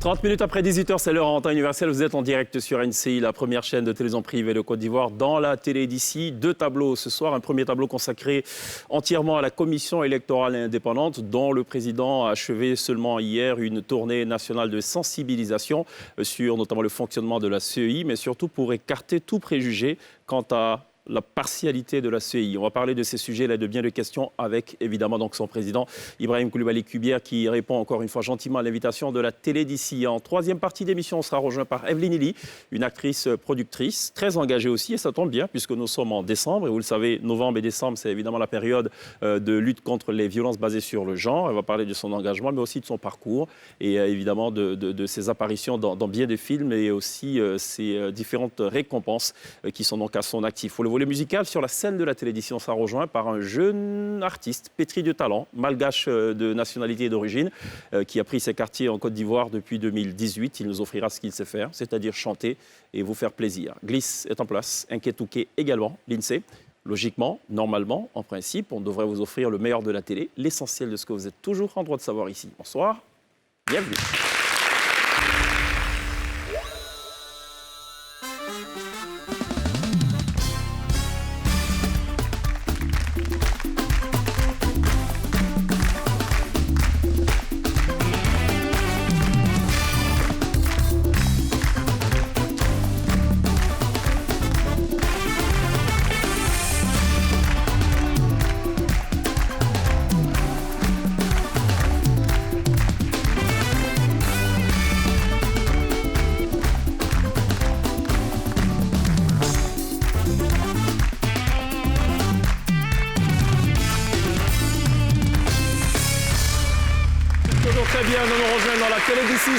30 minutes après 18h, c'est l'heure en temps universel. Vous êtes en direct sur NCI, la première chaîne de télévision privée de Côte d'Ivoire, dans la télé d'ici. 2 tableaux ce soir. Un premier tableau consacré entièrement à la commission électorale indépendante, dont le président a achevé seulement hier une tournée nationale de sensibilisation sur notamment le fonctionnement de la CEI, mais surtout pour écarter tout préjugé quant à la partialité de la CEI. On va parler de ces sujets-là, de bien de questions avec évidemment donc son président Ibrahim Coulibaly Kubier qui répond encore une fois gentiment à l'invitation de la télé d'ici. En troisième partie d'émission, on sera rejoint par Evelyne Illy, une actrice productrice très engagée aussi, et ça tombe bien puisque nous sommes en décembre et vous le savez, novembre et décembre, c'est évidemment la période de lutte contre les violences basées sur le genre. Elle va parler de son engagement mais aussi de son parcours et évidemment de ses apparitions dans bien des films et aussi ses différentes récompenses qui sont donc à son actif. Pour le volet musical, sur la scène de la télévision, on sera rejoint par un jeune artiste pétri de talent, malgache de nationalité et d'origine, qui a pris ses quartiers en Côte d'Ivoire depuis 2018. Il nous offrira ce qu'il sait faire, c'est-à-dire chanter et vous faire plaisir. Gliss est en place, Nketouké également, l'INSEE. Logiquement, normalement, en principe, on devrait vous offrir le meilleur de la télé, l'essentiel de ce que vous êtes toujours en droit de savoir ici. Bonsoir, bienvenue.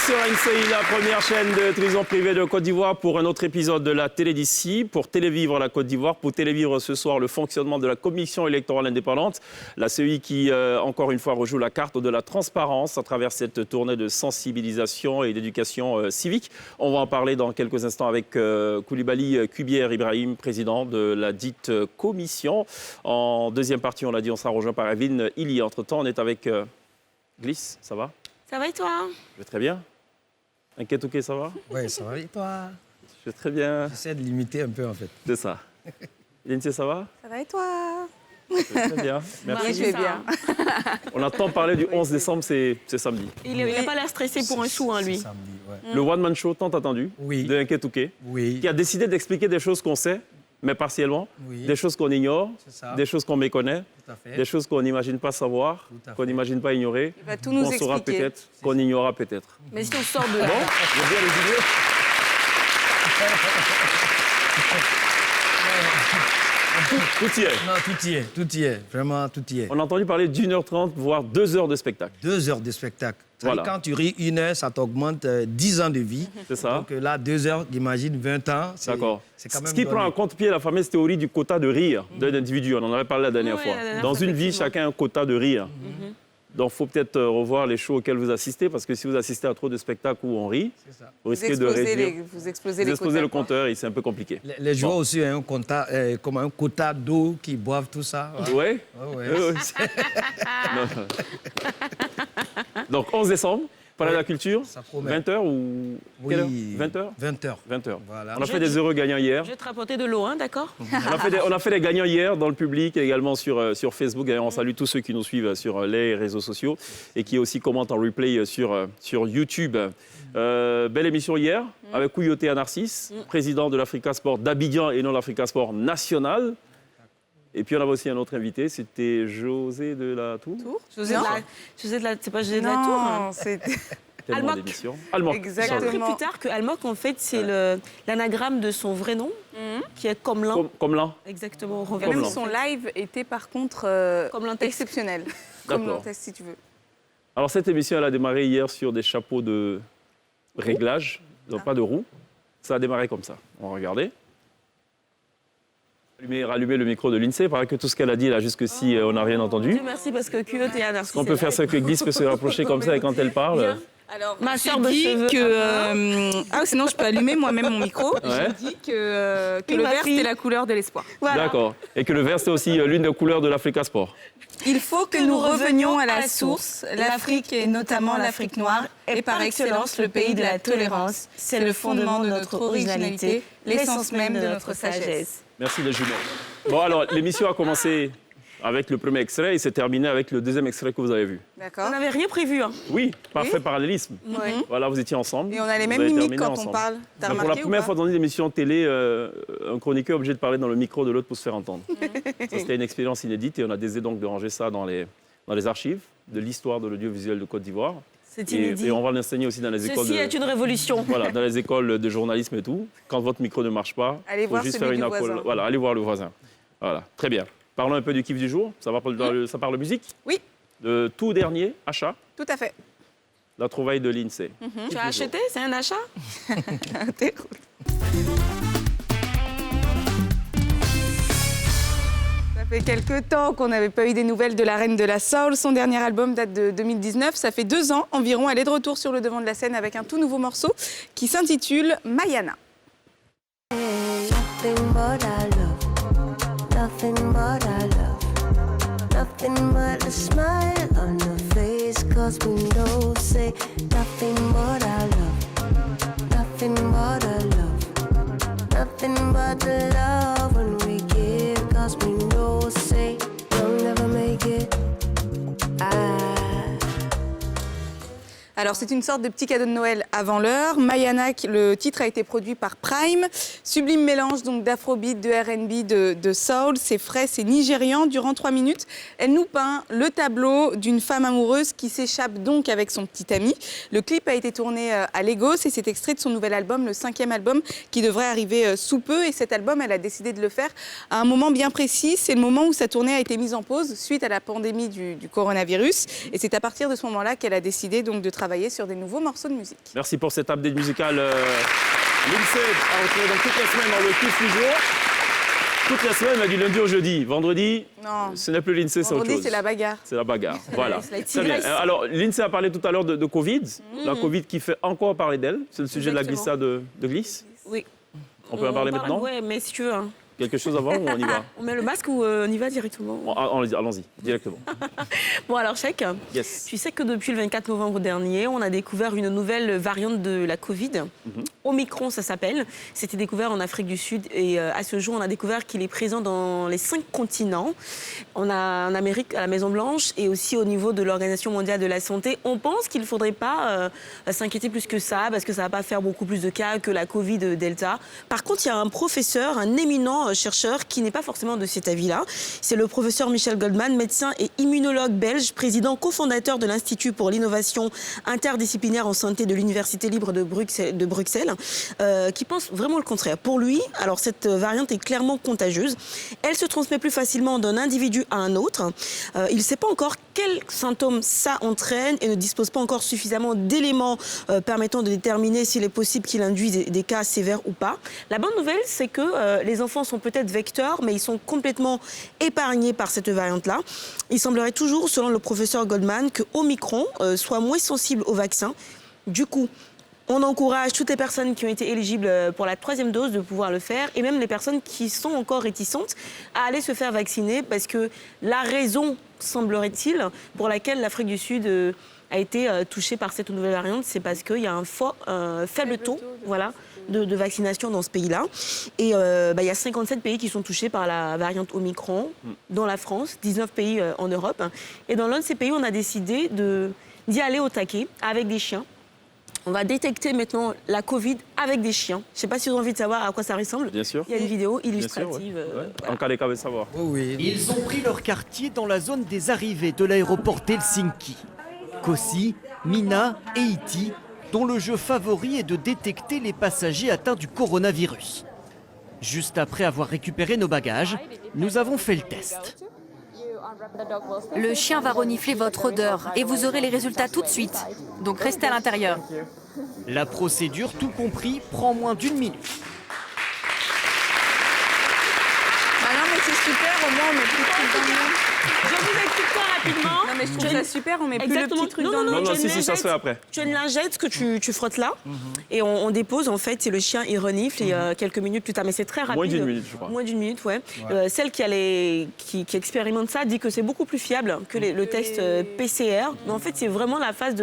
Sur NCI, la première chaîne de télévision privée de Côte d'Ivoire pour un autre épisode de la télé d'ici, pour télévivre la Côte d'Ivoire, pour télévivre ce soir le fonctionnement de la commission électorale indépendante, la CEI qui, encore une fois, rejoue la carte de la transparence à travers cette tournée de sensibilisation et d'éducation civique. On va en parler dans quelques instants avec Coulibaly Kubier Ibrahim, président de la dite commission. En deuxième partie, on l'a dit, on sera rejoint par Evelyne Illy. Entre-temps, on est avec Gliss, ça va ? Ça va et toi ? Je vais très bien. Nketouké, ça va ? Oui, ça va et toi ? Je vais très bien. J'essaie de limiter un peu en fait. C'est ça. Lindsay, ça va ? Ça va et toi ? Je vais très bien. Merci. Oui, je vais bien. On a tant parlé du 11 décembre, c'est samedi. Il n'a pas l'air stressé pour un chou, lui. C'est samedi, ouais. Le one-man show tant attendu de Nketouké, qui a décidé d'expliquer des choses qu'on sait, mais partiellement, des choses qu'on ignore, des choses qu'on méconnaît, des choses qu'on n'imagine pas savoir, qu'on n'imagine pas ignorer, qu'on saura peut-être, qu'on ignorera peut-être. Mais si on sort de là... Bon, je veux bien les idées. Tout y est. Non, tout y est. Vraiment, tout y est. On a entendu parler d'1h30, voire 2 heures de spectacle. 2 heures de spectacle. Voilà. Quand tu ris 1 heure, ça t'augmente 10 ans de vie. C'est ça. Donc là, 2 heures, imagine 20 ans. D'accord. C'est quand même ce qui prend en compte pied la fameuse théorie du quota de rire d'un individu. On en avait parlé la dernière fois. Dans une vie, chacun a un quota de rire. Donc, il faut peut-être revoir les shows auxquels vous assistez, parce que si vous assistez à trop de spectacles où on rit, vous risquez de réduire. Vous explosez le compteur et c'est un peu compliqué. Les joueurs aussi ont comme un quota d'eau qui boivent tout ça. Oui. Donc, 11 décembre, Palais de la Culture, 20h ou... Oui, 20h 20h. 20h. Voilà. On a fait des heureux gagnants hier. Je vais te rapporter de l'eau, hein, d'accord. On a fait des gagnants hier dans le public et également sur Facebook. D'ailleurs, on salue tous ceux qui nous suivent sur les réseaux sociaux et qui aussi commentent en replay sur YouTube. Belle émission hier avec Kouyoté Narcisse, président de l'Africa Sport d'Abidjan et non l'Africa Sport national. Et puis on avait aussi un autre invité, c'était José de la Tour. José de la... C'est pas José de la Tour, hein. C'était... Almoc. Almoc. Exactement. J'ai appris plus tard que Almoc, en fait, c'est l'anagramme de son vrai nom, qui est Komlan. Komlan. Exactement. Même son live était par contre exceptionnel. D'accord. Test, si tu veux. Alors cette émission, elle a démarré hier sur des chapeaux de réglage, donc pas de roues. Ça a démarré comme ça. On va regarder. Rallumer le micro de l'INSEE, il paraît que tout ce qu'elle a dit là jusqu'ici, on n'a rien entendu. Dieu merci parce que Kouyoté Narcisse. On peut faire ça que Gliss peut se rapprocher comme ça et quand elle parle. Alors, Ma j'ai sœur de dit cheveux. que... sinon, je peux allumer moi-même mon micro. Ouais. J'ai dit que Oui, le ma vert, fille. c'est la couleur de l'espoir. Voilà. D'accord. Et que le vert, c'est aussi l'une des couleurs de l'Africa Sport. Il faut que nous revenions à la source. L'Afrique, et notamment l'Afrique noire, est par excellence le pays de la tolérance. C'est le fondement de notre originalité, l'essence même de notre sagesse. Merci les jumelles. Bon, alors, l'émission a commencé avec le premier extrait et s'est terminée avec le deuxième extrait que vous avez vu. D'accord. On n'avait rien prévu. Hein. Oui, parfait parallélisme. Oui. Voilà, vous étiez ensemble. Et on a les Vous mêmes avez mimiques terminé quand on ensemble. parle. T'as Donc, pour remarqué la ou première pas fois dans une émission de télé, un chroniqueur est obligé de parler dans le micro de l'autre pour se faire entendre. Ça, c'était une expérience inédite et on a décidé donc de ranger ça dans les archives de l'histoire de l'audiovisuel de Côte d'Ivoire. C'est Et inédit. on va l'enseigner aussi dans les écoles. Ceci est une révolution. Voilà, dans les écoles de journalisme et tout. Quand votre micro ne marche pas, Allez faut voir juste celui faire une du appel. voisin. Voilà, allez voir le voisin. Voilà, très bien. Parlons un peu du kiff du jour. Ça parle musique. Oui. Le tout dernier achat, Tout à fait. la trouvaille de l'INSEE. Tu as acheté? C'est un achat? Ça fait quelques temps qu'on n'avait pas eu des nouvelles de la reine de la soul. Son dernier album date de 2019. Ça fait 2 ans environ. Elle est de retour sur le devant de la scène avec un tout nouveau morceau qui s'intitule Mayana. Nothing but I love, nothing but I love, nothing but a smile on your face. Cause we know, say, nothing but I love, nothing but I love, nothing but the love when we give. Cause we know, say, you'll never make it. Alors c'est une sorte de petit cadeau de Noël avant l'heure. Mayana, le titre a été produit par Prime. Sublime mélange donc d'afrobeat, de R&B, de soul. C'est frais, c'est nigérian. Durant 3 minutes, elle nous peint le tableau d'une femme amoureuse qui s'échappe donc avec son petit ami. Le clip a été tourné à Lagos et c'est extrait de son nouvel album, le 5e album, qui devrait arriver sous peu. Et cet album, elle a décidé de le faire à un moment bien précis. C'est le moment où sa tournée a été mise en pause suite à la pandémie du coronavirus. Et c'est à partir de ce moment-là qu'elle a décidé donc de travailler sur des nouveaux morceaux de musique. Merci pour cette update musicale. L'INSEE a retrouvé donc toute la semaine dans le kiff du jour. Toute la semaine, du lundi au jeudi. Vendredi, Non. ce n'est plus l'INSEE, c'est autre Vendredi, chose. c'est la bagarre. C'est la bagarre. Voilà. C'est la Très bien. tigresse. Alors, l'INSEE a parlé tout à l'heure de Covid. La Covid qui fait encore parler d'elle. C'est le sujet de la Exactement. glissade de glisse. Oui. On peut en parler parle- maintenant. Ouais, mais si tu veux. Hein. Quelque chose avant ou on y va? On met le masque ou on y va directement? Allons-y, directement. Bon, alors, Cheikh, Yes. tu sais que depuis le 24 novembre dernier, on a découvert une nouvelle variante de la Covid. Omicron, ça s'appelle. C'était découvert en Afrique du Sud et à ce jour, on a découvert qu'il est présent dans les 5 continents. On a en Amérique, à la Maison-Blanche et aussi au niveau de l'Organisation mondiale de la santé. On pense qu'il ne faudrait pas s'inquiéter plus que ça parce que ça ne va pas faire beaucoup plus de cas que la Covid Delta. Par contre, il y a un professeur, un éminent chercheur qui n'est pas forcément de cet avis-là. C'est le professeur Michel Goldman, médecin et immunologue belge, président cofondateur de l'Institut pour l'innovation interdisciplinaire en santé de l'Université libre de Bruxelles, qui pense vraiment le contraire. Pour lui, alors cette variante est clairement contagieuse. Elle se transmet plus facilement d'un individu à un autre. Il ne sait pas encore quels symptômes ça entraîne et ne dispose pas encore suffisamment d'éléments permettant de déterminer s'il est possible qu'il induise des cas sévères ou pas. La bonne nouvelle, c'est que les enfants sont peut-être vecteurs, mais ils sont complètement épargnés par cette variante-là. Il semblerait toujours, selon le professeur Goldman, que Omicron soit moins sensible au vaccin. Du coup, on encourage toutes les personnes qui ont été éligibles pour la 3e dose de pouvoir le faire et même les personnes qui sont encore réticentes à aller se faire vacciner parce que la raison, semblerait-il, pour laquelle l'Afrique du Sud a été touchée par cette nouvelle variante, c'est parce qu'il y a un faible taux voilà, de vaccination dans ce pays-là. Et il y a 57 pays qui sont touchés par la variante Omicron, dont la France, 19 pays en Europe. Et dans l'un de ces pays, on a décidé d'y aller au taquet avec des chiens. On va détecter maintenant la Covid avec des chiens. Je ne sais pas si vous avez envie de savoir à quoi ça ressemble. Bien sûr. Il y a une vidéo Bien sûr, illustrative. ouais. Voilà. En cas des cas de savoir. Oui, oui. Ils ont pris leur quartier dans la zone des arrivées de l'aéroport d'Helsinki. Kosi, Mina et Iti, dont le jeu favori est de détecter les passagers atteints du coronavirus. Juste après avoir récupéré nos bagages, nous avons fait le test. Le chien va renifler votre odeur et vous aurez les résultats tout de suite. Donc restez à l'intérieur. La procédure, tout compris, prend moins d'1 minute. Ah non, mais c'est super, au moins on met plus de trucs dans le monde. vous explique très rapidement. Non, mais je trouve ça super, on met plus le Exactement. petit truc Non, dans non, le... Non, tu as une si, ça se fait lingette. après. Tu as une lingette que tu frottes là et on dépose en fait, c'est le chien, il renifle et quelques minutes plus tard, mais c'est très rapide. Moins d'une minute, je crois. Moins d'une minute, ouais. Celle qui expérimente ça dit que c'est beaucoup plus fiable que le test PCR. Mais en fait, c'est vraiment la phase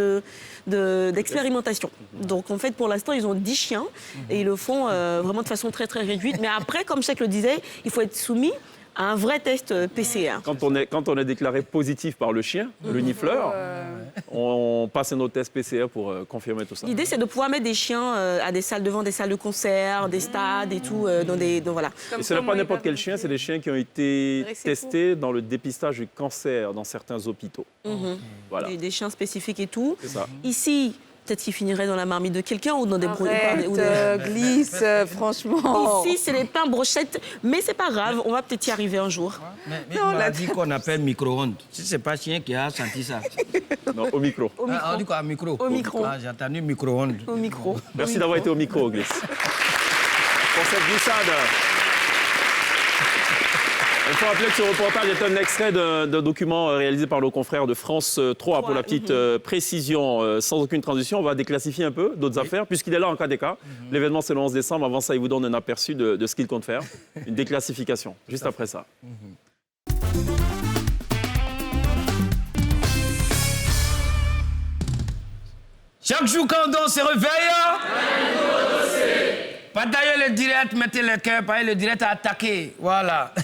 d'expérimentation. Donc en fait, pour l'instant, ils ont 10 chiens et ils le font vraiment de façon très très réduite. Mais après, comme Cheikh le disait, il faut être soumis à un vrai test PCR. Quand on est déclaré positif par le chien, le nifleur, on passe un autre test PCR pour confirmer tout ça. L'idée, c'est de pouvoir mettre des chiens à des salles de vente, des salles de concert, des stades et tout, voilà. Et ce n'est pas n'importe quel chien, c'est des chiens qui ont été testés dans le dépistage du cancer dans certains hôpitaux. Voilà. Des chiens spécifiques et tout. C'est ça. Ici, peut-être qu'ils finiraient dans la marmite de quelqu'un ou dans des Glisse, franchement. Ici, c'est les pains brochettes, mais c'est pas grave, on va peut-être y arriver un jour. Mais il m'a dit qu'on appelle micro-ondes. Si c'est pas chien qui a senti ça. Non, au micro. On dit quoi, micro? Au micro. Ah, j'ai entendu micro-ondes. Au micro. Merci d'avoir été au micro, Glisse. Pour cette glissade. Il faut rappeler que ce reportage est un extrait d'un document réalisé par nos confrères de France 3. Pour la petite précision, sans aucune transition, on va déclassifier un peu d'autres affaires, puisqu'il est là en cas d'écart. L'événement, c'est le 11 décembre. Avant ça, il vous donne un aperçu de ce qu'il compte faire. Une déclassification, juste après ça. Chaque jour quand on se réveille, partagez le direct, mettez le cœur, le direct à attaquer. Voilà.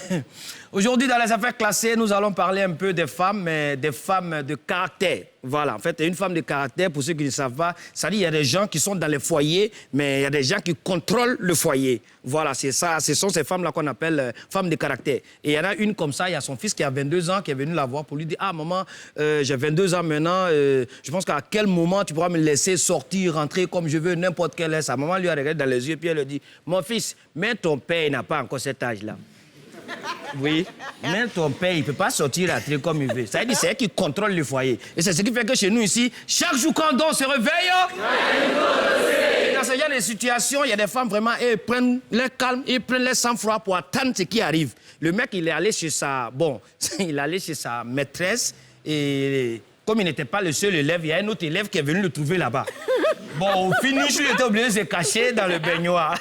Aujourd'hui, dans les affaires classées, nous allons parler un peu des femmes, mais des femmes de caractère. Voilà, en fait, une femme de caractère, pour ceux qui ne savent pas, ça dit qu'il y a des gens qui sont dans les foyers, mais il y a des gens qui contrôlent le foyer. Voilà, c'est ça, ce sont ces femmes-là qu'on appelle femmes de caractère. Et il y en a une comme ça, il y a son fils qui a 22 ans, qui est venu la voir pour lui dire « Ah, maman, j'ai 22 ans maintenant, je pense qu'à quel moment tu pourras me laisser sortir, rentrer comme je veux, n'importe quelle heure. » Sa maman lui a regardé dans les yeux, puis elle lui dit « Mon fils, mais ton père n'a pas encore cet âge-là. » Oui, même ton père, il ne peut pas sortir à télé comme il veut. Ça veut dire c'est elle qui contrôle le foyer. Et c'est ce qui fait que chez nous ici, chaque jour quand on se réveille, dans ce genre de situation, il y a des femmes vraiment, elles prennent leur calme, elles prennent leur sang-froid pour attendre ce qui arrive. Le mec, il est allé chez sa... Bon, il est allé chez sa maîtresse et... Comme il n'était pas le seul élève, il y a un autre élève qui est venu le trouver là-bas. Bon, au finish, il était obligé de se cacher dans le baignoire.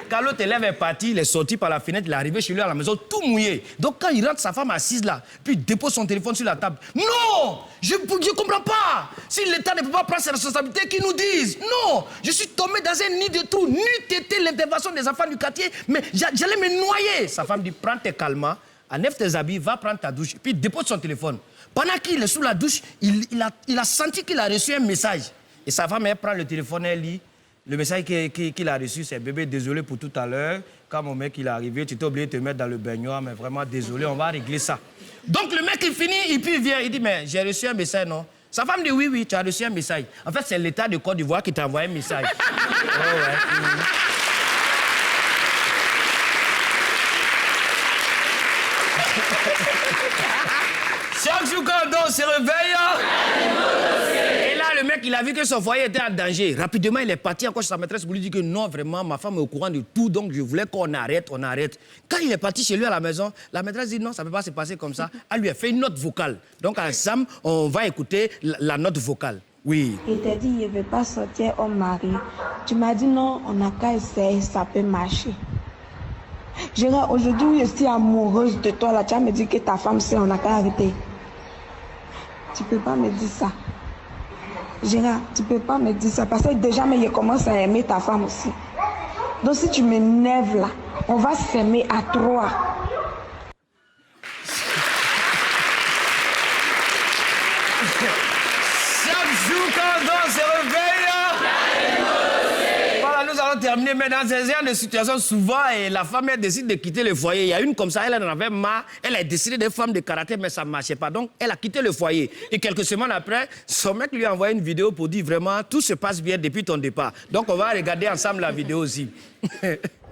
Quand l'autre élève est parti, il est sorti par la fenêtre, il est arrivé chez lui à la maison, tout mouillé. Donc quand il rentre, sa femme assise là, puis il dépose son téléphone sur la table. Non, je ne comprends pas. Si l'État ne peut pas prendre ses responsabilités, qu'ils nous disent. Non, je suis tombé dans un nid de trous. N'eût été l'intervention des enfants du quartier, mais j'allais me noyer. Sa femme dit, prends tes calmants, enlève tes habits, va prendre ta douche, puis dépose son téléphone. Pendant qu'il est sous la douche, il a senti qu'il a reçu un message. Et sa femme, elle prend le téléphone, elle lit. Le message qu'il a reçu, c'est « Bébé, désolé pour tout à l'heure. Quand mon mec il est arrivé, tu t'es obligé de te mettre dans le baignoire, mais vraiment désolé, on va régler ça. » Donc le mec, il finit, et puis il vient, il dit « Mais j'ai reçu un message, non ?» Sa femme dit « Oui, tu as reçu un message. » En fait, c'est l'État de Côte d'Ivoire qui t'a envoyé un message. Chaque jour quand on se réveille, et là le mec il a vu que son foyer était en danger. Rapidement il est parti encore chez sa maîtresse pour lui dire que non vraiment ma femme est au courant de tout donc je voulais qu'on arrête, on arrête. Quand il est parti chez lui à la maison, la maîtresse dit non ça ne peut pas se passer comme ça. Elle lui a fait une note vocale. Donc ensemble on va écouter la note vocale. Oui. Il t'a dit il ne veut pas sortir au mari. Tu m'as dit non on n'a qu'à essayer, ça peut marcher. Gérard, aujourd'hui, je suis amoureuse de toi. Là, tu vas me dire que ta femme, c'est on n'a qu'à arrêter. Tu peux pas me dire ça. Gérard, tu peux pas me dire ça. Parce que déjà, mais je commence à aimer ta femme aussi. Donc, si tu m'énerves là, on va s'aimer à trois. Chaque jour quand on se réveille, nous allons terminer, mais dans ces genre de situations, souvent, et la femme, elle décide de quitter le foyer. Il y a une comme ça, elle en avait marre, elle a décidé d'être femme de caractère, mais ça ne marchait pas. Donc, elle a quitté le foyer. Et quelques semaines après, son mec lui a envoyé une vidéo pour dire vraiment, tout se passe bien depuis ton départ. Donc, on va regarder ensemble la vidéo aussi.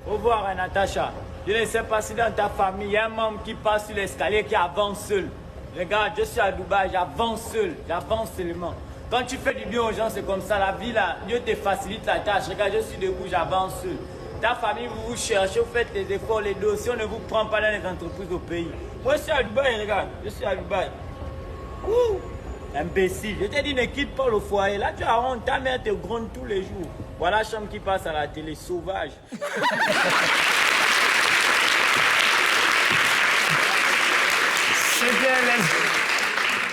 Au revoir, Natacha. Je ne sais pas si dans ta famille, il y a un membre qui passe sur l'escalier qui avance seul. Regarde, je suis à Dubaï, j'avance seul, j'avance seulement. Quand tu fais du bien aux gens, c'est comme ça, la vie, là, Dieu te facilite la tâche. Regarde, je suis debout, j'avance seul. Ta famille, vous vous cherchez, vous faites les efforts, les dossiers, on ne vous prend pas dans les entreprises au pays. Moi, je suis à Dubaï, regarde. Je suis à Dubaï. Ouh, imbécile. Je t'ai dit, ne quitte pas le foyer. Là, tu as honte. Ta mère te gronde tous les jours. Voilà la chambre qui passe à la télé, sauvage.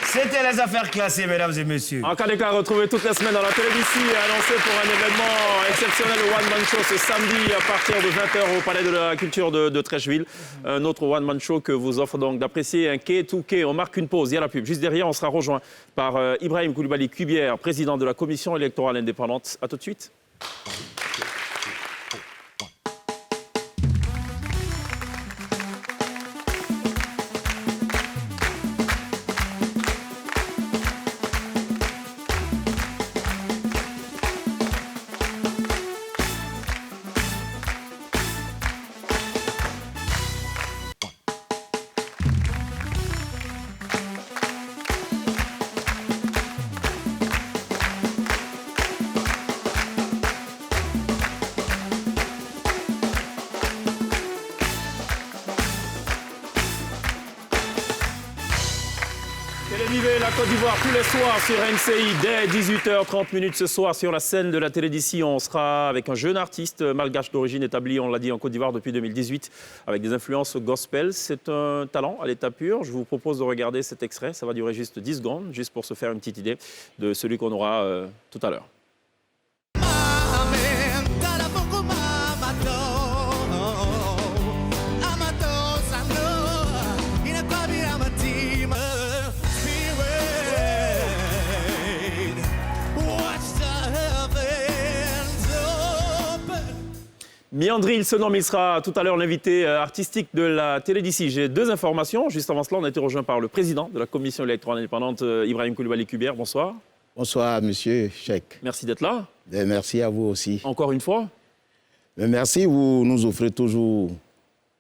C'était les affaires classées, mesdames et messieurs. En cas de cas, retrouvez toutes les semaines dans la télévision annoncé pour un événement exceptionnel, le One Man Show, ce samedi à partir de 20h au Palais de la Culture de Trècheville. Un autre One Man Show que vous offre donc d'apprécier un K2K. On marque une pause, il y a la pub. Juste derrière, on sera rejoint par Ibrahim Koulibaly-Kubière, président de la Commission électorale indépendante. À tout de suite. Télévivé, la Côte d'Ivoire, tous les soirs sur NCI, dès 18h30 ce soir sur la scène de la télé d'ici. On sera avec un jeune artiste malgache d'origine établi, on l'a dit, en Côte d'Ivoire depuis 2018, avec des influences gospel. C'est un talent à l'état pur. Je vous propose de regarder cet extrait. Ça va durer juste 10 secondes, juste pour se faire une petite idée de celui qu'on aura tout à l'heure. Miandril se nomme, il sera tout à l'heure l'invité artistique de la télé d'ici. J'ai deux informations. Juste avant cela, on a été rejoint par le président de la Commission électorale indépendante, Ibrahim Koulibaly-Kubière. Bonsoir. Bonsoir, monsieur Cheikh. Merci d'être là. Et merci à vous aussi. Encore une fois. Mais merci, vous nous offrez toujours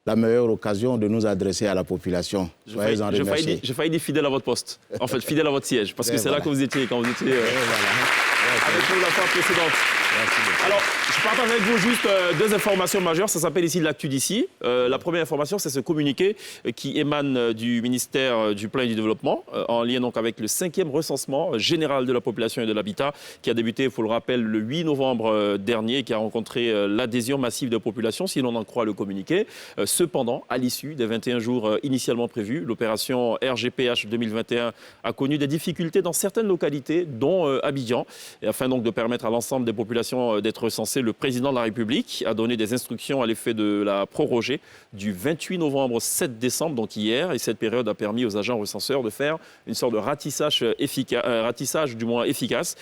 la meilleure occasion de nous adresser à la population. Soyez en remerciés. J'ai failli dire fidèle à votre poste. En fait, fidèle à votre siège. Parce que c'est là que vous étiez quand vous étiez avec nous la fois précédente. Alors, je partage avec vous juste deux informations majeures. Ça s'appelle ici l'actu d'ici. La première information, c'est ce communiqué qui émane du ministère du Plan et du Développement, en lien donc avec le 5e recensement général de la population et de l'habitat, qui a débuté, il faut le rappeler, le 8 novembre dernier, qui a rencontré l'adhésion massive de la population, si l'on en croit le communiqué. Cependant, à l'issue des 21 jours initialement prévus, l'opération RGPH 2021 a connu des difficultés dans certaines localités, dont Abidjan. Et afin donc de permettre à l'ensemble des populations d'être recensées, le président de la République a donné des instructions à l'effet de la proroger du 28 novembre au 7 décembre, donc hier. Et cette période a permis aux agents recenseurs de faire une sorte de ratissage efficace,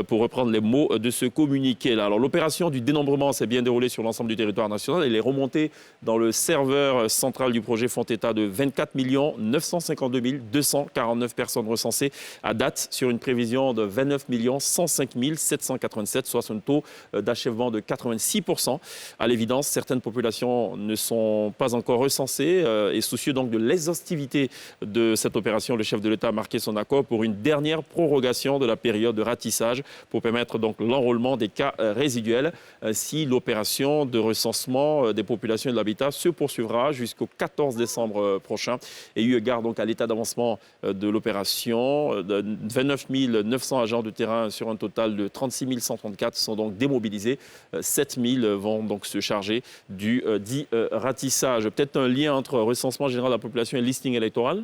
pour reprendre les mots de ce communiqué-là. Alors l'opération du dénombrement s'est bien déroulée sur l'ensemble du territoire national. Elle est remontée dans le serveur central du projet font état de 24 952 249 personnes recensées à date, sur une prévision de 29 105 787, soit un taux d'achèvement de 86%. À l'évidence, certaines populations ne sont pas encore recensées et soucieux donc de l'exhaustivité de cette opération, le chef de l'État a marqué son accord pour une dernière prorogation de la période de ratissage pour permettre donc l'enrôlement des cas résiduels. Si l'opération de recensement des populations et de l'habitat se poursuivra jusqu'au 14 décembre prochain. Et eu égard donc à l'état d'avancement de l'opération, 29 900 agents de terrain sur un total de 36 134 sont donc démobilisés. 7 000 vont donc se charger du dit ratissage. Peut-être un lien entre recensement général de la population et listing électoral?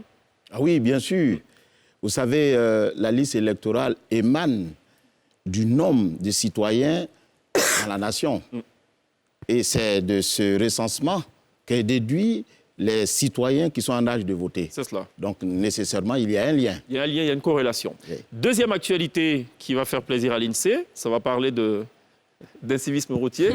Ah oui, bien sûr. Vous savez, la liste électorale émane du nombre de citoyens dans la nation. Et c'est de ce recensement qu'est déduit les citoyens qui sont en âge de voter. C'est cela. Donc, nécessairement, il y a un lien. Il y a un lien, il y a une corrélation. Oui. Deuxième actualité qui va faire plaisir à l'INSEE, ça va parler d'incivisme routier.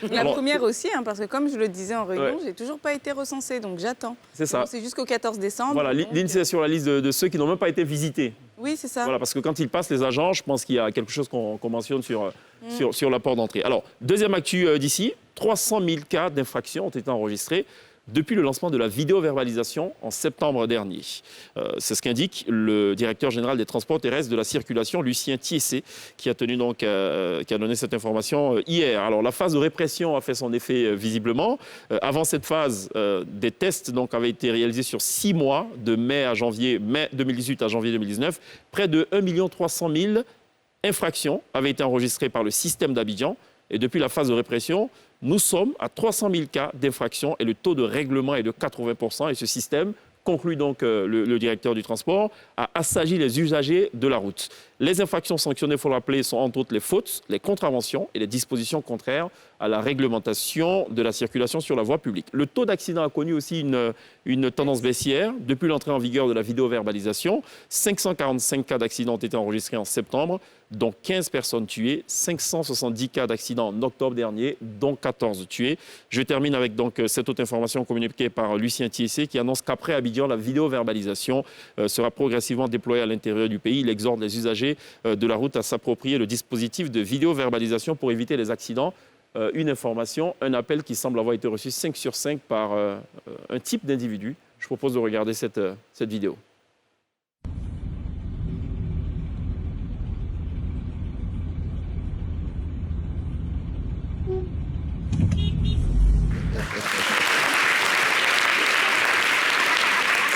La première aussi, hein, parce que comme je le disais en réunion, j'ai toujours pas été recensée, donc j'attends. C'est ça. C'est jusqu'au 14 décembre. Voilà, l'INSEE est sur la liste de ceux qui n'ont même pas été visités. Oui, c'est ça. Voilà, parce que quand ils passent, les agents, je pense qu'il y a quelque chose qu'on mentionne sur la porte d'entrée. Alors, deuxième actu d'ici, 300 000 cas d'infraction ont été enregistrés depuis le lancement de la vidéo-verbalisation en septembre dernier. C'est ce qu'indique le directeur général des transports terrestres de la circulation, Lucien Thiessé, qui a donné cette information hier. Alors, la phase de répression a fait son effet visiblement. Avant cette phase, des tests avaient été réalisés sur 6 mois, de mai 2018 à janvier 2019. Près de 1 300 000 infractions avaient été enregistrées par le système d'Abidjan. Et depuis la phase de répression, nous sommes à 300 000 cas d'infraction et le taux de règlement est de 80%. Et ce système, conclut donc le directeur du transport, a assagi les usagers de la route. Les infractions sanctionnées, il faut le rappeler, sont entre autres les fautes, les contraventions et les dispositions contraires à la réglementation de la circulation sur la voie publique. Le taux d'accident a connu aussi une tendance baissière depuis l'entrée en vigueur de la vidéo-verbalisation. 545 cas d'accident ont été enregistrés en septembre, dont 15 personnes tuées, 570 cas d'accident en octobre dernier, dont 14 tués. Je termine avec donc cette autre information communiquée par Lucien Thiessé qui annonce qu'après Abidjan, la vidéo-verbalisation sera progressivement déployée à l'intérieur du pays. Il exhorte les usagers de la route à s'approprier le dispositif de vidéo-verbalisation pour éviter les accidents. Une information, un appel qui semble avoir été reçu 5 sur 5 par un type d'individu. Je propose de regarder cette vidéo.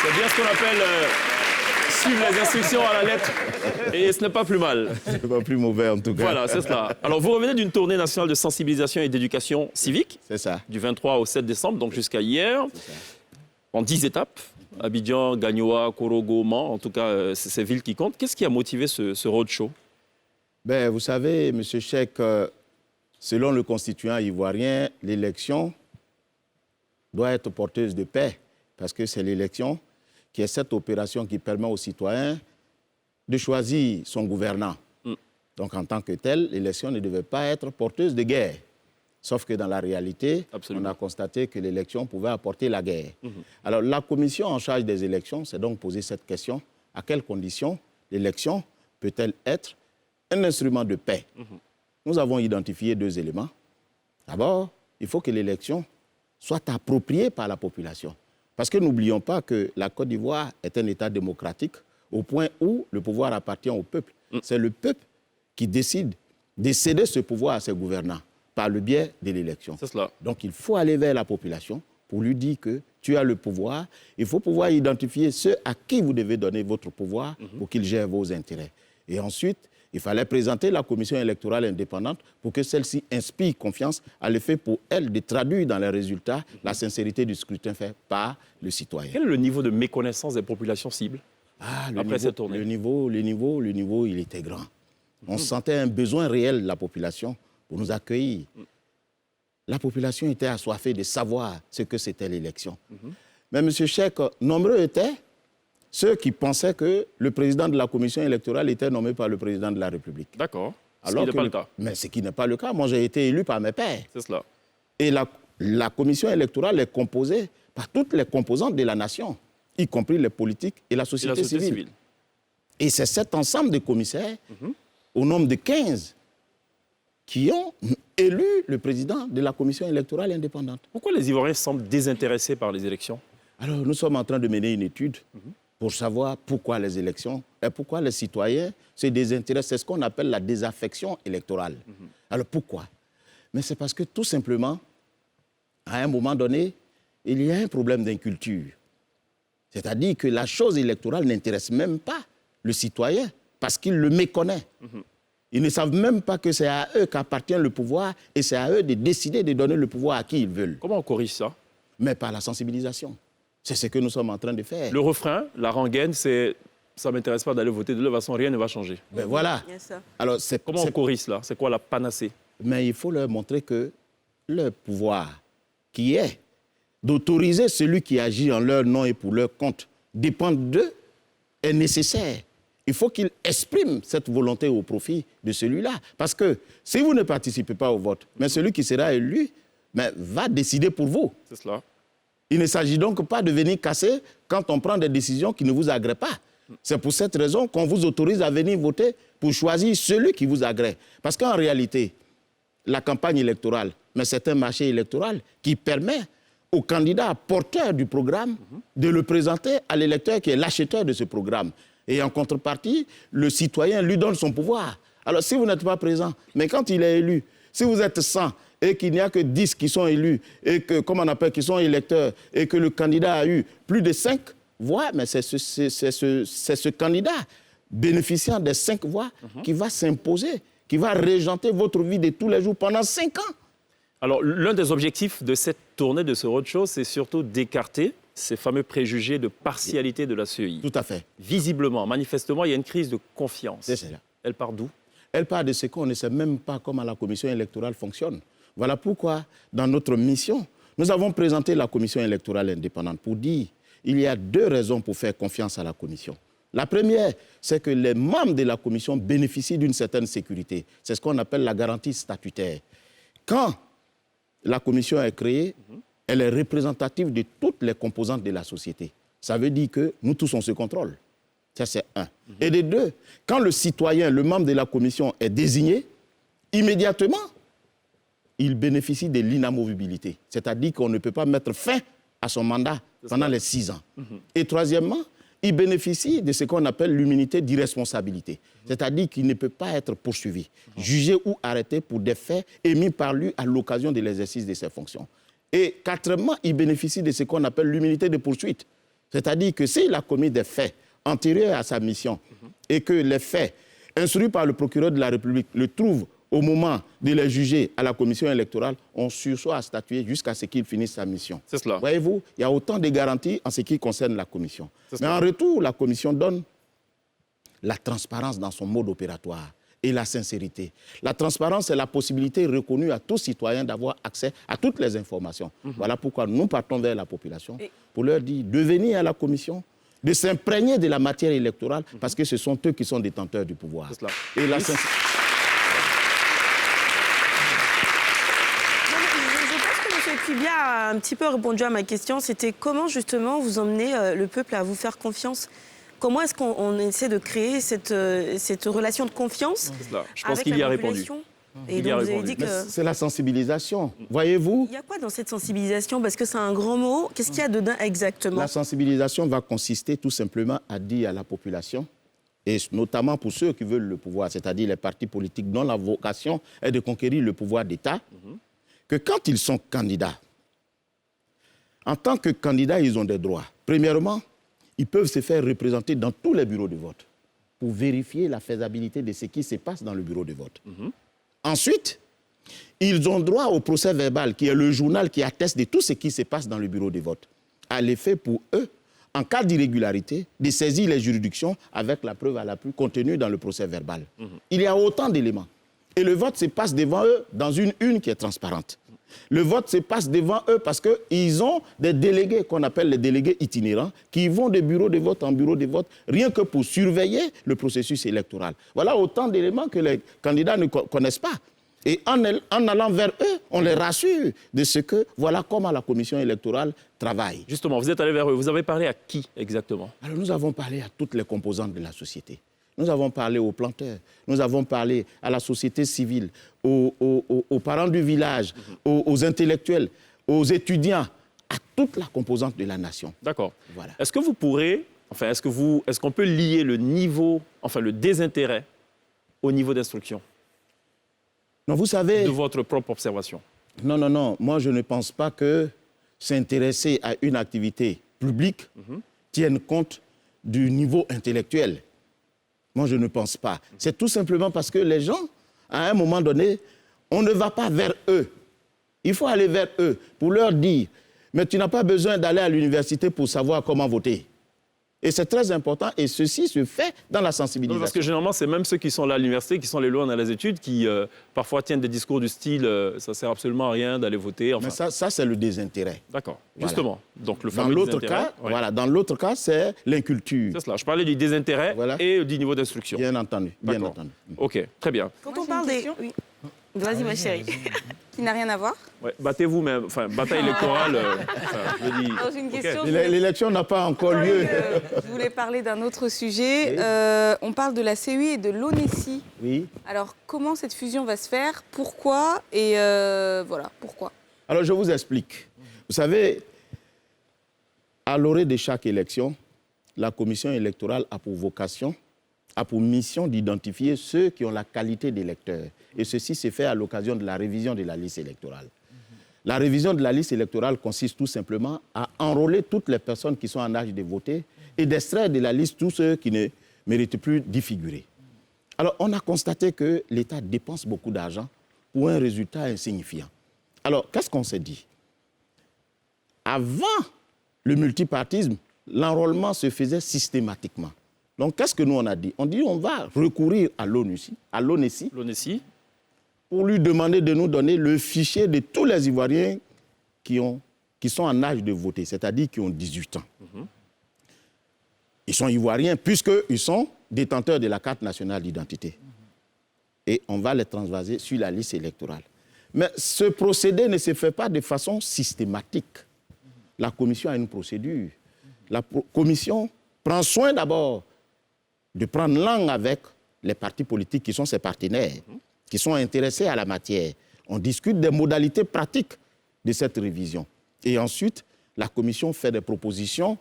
C'est bien ce qu'on appelle suivre les instructions à la lettre. Et ce n'est pas plus mal. C'est pas plus mauvais en tout cas. Voilà, c'est cela. Alors, vous revenez d'une tournée nationale de sensibilisation et d'éducation civique. C'est ça. Du 23 au 7 décembre, donc jusqu'à hier. En 10 étapes. Abidjan, Gagnoa, Korogo, Mans, en tout cas, c'est ces villes qui comptent. Qu'est-ce qui a motivé ce roadshow? Vous savez, M. Cheikh, selon le constituant ivoirien, l'élection doit être porteuse de paix. Parce que c'est l'élection qui est cette opération qui permet aux citoyens de choisir son gouvernant. Donc, en tant que tel, l'élection ne devait pas être porteuse de guerre. Sauf que dans la réalité, on a constaté que l'élection pouvait apporter la guerre. Alors, la commission en charge des élections s'est donc posé cette question. À quelles conditions l'élection peut-elle être un instrument de paix? Nous avons identifié 2 éléments. D'abord, il faut que l'élection soit appropriée par la population. Parce que n'oublions pas que la Côte d'Ivoire est un État démocratique au point où le pouvoir appartient au peuple. C'est le peuple qui décide de céder ce pouvoir à ses gouvernants par le biais de l'élection. C'est cela. Donc il faut aller vers la population pour lui dire que tu as le pouvoir. Il faut pouvoir identifier ceux à qui vous devez donner votre pouvoir pour qu'ils gèrent vos intérêts. Et ensuite, il fallait présenter la commission électorale indépendante pour que celle-ci inspire confiance à l'effet pour elle de traduire dans les résultats la sincérité du scrutin fait par le citoyen. Quel est le niveau de méconnaissance des populations cibles après cette tournée? Le niveau, il était grand. On sentait un besoin réel de la population pour nous accueillir. La population était assoiffée de savoir ce que c'était l'élection. Mais M. Cheikh, nombreux étaient ceux qui pensaient que le président de la commission électorale était nommé par le président de la République. D'accord. Ce qui n'est pas le cas. Mais ce qui n'est pas le cas. Moi, j'ai été élu par mes pairs. C'est cela. Et la commission électorale est composée par toutes les composantes de la nation, y compris les politiques et la société civile. Et c'est cet ensemble de commissaires, au nombre de 15, qui ont élu le président de la commission électorale indépendante. Pourquoi les Ivoiriens semblent désintéressés par les élections? Alors, nous sommes en train de mener une étude pour savoir pourquoi les élections et pourquoi les citoyens se désintéressent. C'est ce qu'on appelle la désaffection électorale. Alors, pourquoi? Mais c'est parce que, tout simplement, à un moment donné, il y a un problème d'inculture. C'est-à-dire que la chose électorale n'intéresse même pas le citoyen parce qu'il le méconnaît. Ils ne savent même pas que c'est à eux qu'appartient le pouvoir et c'est à eux de décider de donner le pouvoir à qui ils veulent. Comment on corrige ça? Mais par la sensibilisation. C'est ce que nous sommes en train de faire. Le refrain, la rengaine, c'est « ça ne m'intéresse pas d'aller voter, de toute façon, rien ne va changer ». Voilà. Alors, comment on corrige cela? C'est quoi la panacée? Mais il faut leur montrer que le pouvoir qui est d'autoriser celui qui agit en leur nom et pour leur compte dépend d'eux est nécessaire. Il faut qu'ils expriment cette volonté au profit de celui-là. Parce que si vous ne participez pas au vote, mais celui qui sera élu va décider pour vous. C'est cela. Il ne s'agit donc pas de venir casser quand on prend des décisions qui ne vous agréent pas. C'est pour cette raison qu'on vous autorise à venir voter pour choisir celui qui vous agrée. Parce qu'en réalité, la campagne électorale, mais c'est un marché électoral qui permet au candidat porteur du programme de le présenter à l'électeur qui est l'acheteur de ce programme. Et en contrepartie, le citoyen lui donne son pouvoir. Alors, si vous n'êtes pas présent, mais quand il est élu, si vous êtes 100 et qu'il n'y a que 10 qui sont élus, et que, comme on appelle, qui sont électeurs, et que le candidat a eu plus de 5 voix, mais c'est ce candidat bénéficiant des 5 voix qui va s'imposer, qui va régenter votre vie de tous les jours pendant 5 ans. Alors, l'un des objectifs de cette tournée, de ce roadshow, c'est surtout d'écarter ces fameux préjugés de partialité de la CEI. Tout à fait. Visiblement, manifestement, il y a une crise de confiance. C'est cela. Elle part d'où? Elle part de ce qu'on ne sait même pas comment la commission électorale fonctionne. Voilà pourquoi, dans notre mission, nous avons présenté la commission électorale indépendante pour dire qu'il y a 2 raisons pour faire confiance à la commission. La première, c'est que les membres de la commission bénéficient d'une certaine sécurité. C'est ce qu'on appelle la garantie statutaire. Quand la commission est créée, elle est représentative de toutes les composantes de la société. Ça veut dire que nous tous, on se contrôle. Ça, c'est 1. Et de 2, quand le citoyen, le membre de la commission est désigné, immédiatement, il bénéficie de l'inamovibilité. C'est-à-dire qu'on ne peut pas mettre fin à son mandat pendant les 6 ans. Et troisièmement, il bénéficie de ce qu'on appelle l'immunité d'irresponsabilité. C'est-à-dire qu'il ne peut pas être poursuivi, jugé ou arrêté pour des faits émis par lui à l'occasion de l'exercice de ses fonctions. Et quatrièmement, il bénéficie de ce qu'on appelle l'immunité de poursuite. C'est-à-dire que s'il a commis des faits antérieurs à sa mission et que les faits instruits par le procureur de la République le trouvent au moment de les juger à la commission électorale, on sursoit à statuer jusqu'à ce qu'il finisse sa mission. C'est cela. Voyez-vous, il y a autant de garanties en ce qui concerne la commission. Mais en retour, la commission donne la transparence dans son mode opératoire et la sincérité. La transparence, c'est la possibilité reconnue à tout citoyen d'avoir accès à toutes les informations. Voilà pourquoi nous partons vers la population pour leur dire de venir à la commission, de s'imprégner de la matière électorale, parce que ce sont eux qui sont détenteurs du pouvoir. C'est cela. Et la Bien a un petit peu répondu à ma question, c'était comment justement vous emmenez le peuple à vous faire confiance? Comment est-ce qu'on essaie de créer cette relation de confiance? Je pense qu'il y a répondu. Et donc vous avez dit que... C'est la sensibilisation. Voyez-vous? Il y a quoi dans cette sensibilisation? Parce que c'est un grand mot. Qu'est-ce qu'il y a dedans exactement? La sensibilisation va consister tout simplement à dire à la population, et notamment pour ceux qui veulent le pouvoir, c'est-à-dire les partis politiques dont la vocation est de conquérir le pouvoir d'État, que quand ils sont candidats, en tant que candidats, ils ont des droits. Premièrement, ils peuvent se faire représenter dans tous les bureaux de vote pour vérifier la faisabilité de ce qui se passe dans le bureau de vote. Ensuite, ils ont droit au procès verbal, qui est le journal qui atteste de tout ce qui se passe dans le bureau de vote. À l'effet pour eux, en cas d'irrégularité, de saisir les juridictions avec la preuve à l'appui contenue dans le procès verbal. Il y a autant d'éléments. Et le vote se passe devant eux dans une urne qui est transparente. Le vote se passe devant eux parce qu'ils ont des délégués qu'on appelle les délégués itinérants qui vont de bureau de vote en bureau de vote rien que pour surveiller le processus électoral. Voilà autant d'éléments que les candidats ne connaissent pas. Et en allant vers eux, on les rassure de ce que, voilà comment la commission électorale travaille. Justement, vous êtes allé vers eux. Vous avez parlé à qui exactement? Alors nous avons parlé à toutes les composantes de la société. Nous avons parlé aux planteurs, nous avons parlé à la société civile, aux parents du village, aux intellectuels, aux étudiants, à toute la composante de la nation. D'accord. Voilà. Est-ce que vous pourrez, enfin, est-ce qu'on peut lier le niveau, enfin le désintérêt au niveau d'instruction? Non, vous savez... De votre propre observation. Non. Moi, je ne pense pas que s'intéresser à une activité publique tienne compte du niveau intellectuel. Moi, je ne pense pas. C'est tout simplement parce que les gens, à un moment donné, on ne va pas vers eux. Il faut aller vers eux pour leur dire, mais tu n'as pas besoin d'aller à l'université pour savoir comment voter. Et c'est très important, et ceci se fait dans la sensibilisation. Non, parce que généralement, c'est même ceux qui sont là à l'université, qui sont les loin dans les études, qui parfois tiennent des discours du style ça ne sert absolument à rien d'aller voter. Enfin... Mais ça c'est le désintérêt. D'accord, voilà. Justement. Donc, le dans l'autre cas, dans l'autre cas, c'est l'inculture. C'est cela. Je parlais du désintérêt et du niveau d'instruction. Bien entendu. Bien entendu. OK, très bien. Quand on parle des... Oui. Vas-y, ma chérie. Qui n'a rien à voir. Ouais, battez-vous, mais enfin, bataille électorale. Je dis... J'ai une question. L'élection n'a pas encore lieu. Je voulais parler d'un autre sujet. Oui. On parle de la CEI et de l'ONESI. Oui. Alors, comment cette fusion va se faire? Pourquoi? Et voilà, pourquoi? Alors, je vous explique. Vous savez, à l'orée de chaque élection, la commission électorale a pour vocation, a pour mission d'identifier ceux qui ont la qualité d'électeurs. Et ceci s'est fait à l'occasion de la révision de la liste électorale. La révision de la liste électorale consiste tout simplement à enrôler toutes les personnes qui sont en âge de voter et d'extraire de la liste tous ceux qui ne méritent plus d'y figurer. Alors, on a constaté que l'État dépense beaucoup d'argent pour un résultat insignifiant. Alors, qu'est-ce qu'on s'est dit? Avant le multipartisme, l'enrôlement se faisait systématiquement. Donc, qu'est-ce que nous, on a dit? On dit on va recourir à l'ONESI, pour lui demander de nous donner le fichier de tous les Ivoiriens qui sont en âge de voter, c'est-à-dire qui ont 18 ans. Ils sont Ivoiriens puisqu'ils sont détenteurs de la carte nationale d'identité. Et on va les transvaser sur la liste électorale. Mais ce procédé ne se fait pas de façon systématique. La commission a une procédure. La commission prend soin d'abord de prendre langue avec les partis politiques qui sont ses partenaires, qui sont intéressés à la matière. On discute des modalités pratiques de cette révision. Et ensuite, la commission fait des propositions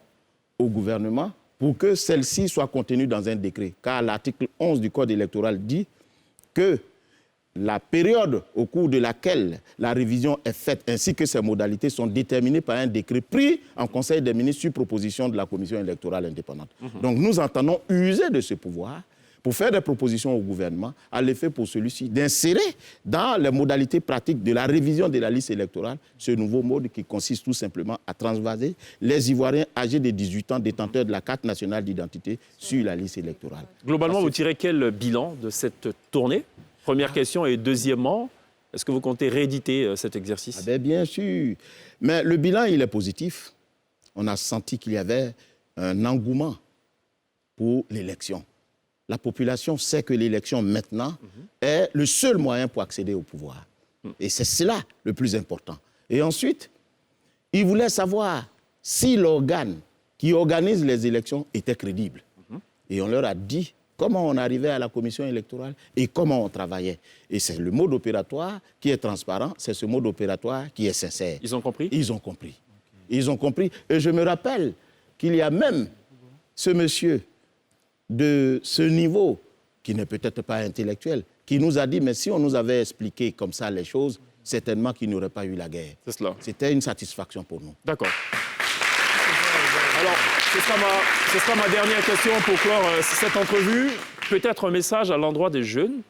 au gouvernement pour que celle-ci soit contenue dans un décret. Car l'article 11 du Code électoral dit que la période au cours de laquelle la révision est faite ainsi que ses modalités sont déterminées par un décret pris en Conseil des ministres sur proposition de la Commission électorale indépendante. Donc nous entendons user de ce pouvoir pour faire des propositions au gouvernement à l'effet pour celui-ci d'insérer dans les modalités pratiques de la révision de la liste électorale ce nouveau mode qui consiste tout simplement à transvaser les Ivoiriens âgés de 18 ans détenteurs de la carte nationale d'identité sur la liste électorale. Globalement, vous tirez quel bilan de cette tournée? Première question. Et deuxièmement, est-ce que vous comptez rééditer cet exercice? Bien sûr. Mais le bilan, il est positif. On a senti qu'il y avait un engouement pour l'élection. La population sait que l'élection, maintenant, est le seul moyen pour accéder au pouvoir. Et c'est cela le plus important. Et ensuite, ils voulaient savoir si l'organe qui organise les élections était crédible. Et on leur a dit comment on arrivait à la commission électorale et comment on travaillait. Et c'est le mode opératoire qui est transparent, c'est ce mode opératoire qui est sincère. Ils ont compris? Ils ont compris. Ils ont compris. Et je me rappelle qu'il y a même ce monsieur de ce niveau, qui n'est peut-être pas intellectuel, qui nous a dit, mais si on nous avait expliqué comme ça les choses, certainement qu'il n'y aurait pas eu la guerre. C'est cela. C'était une satisfaction pour nous. D'accord. Alors, ce sera ma dernière question pour clore cette entrevue. Peut-être un message à l'endroit des jeunes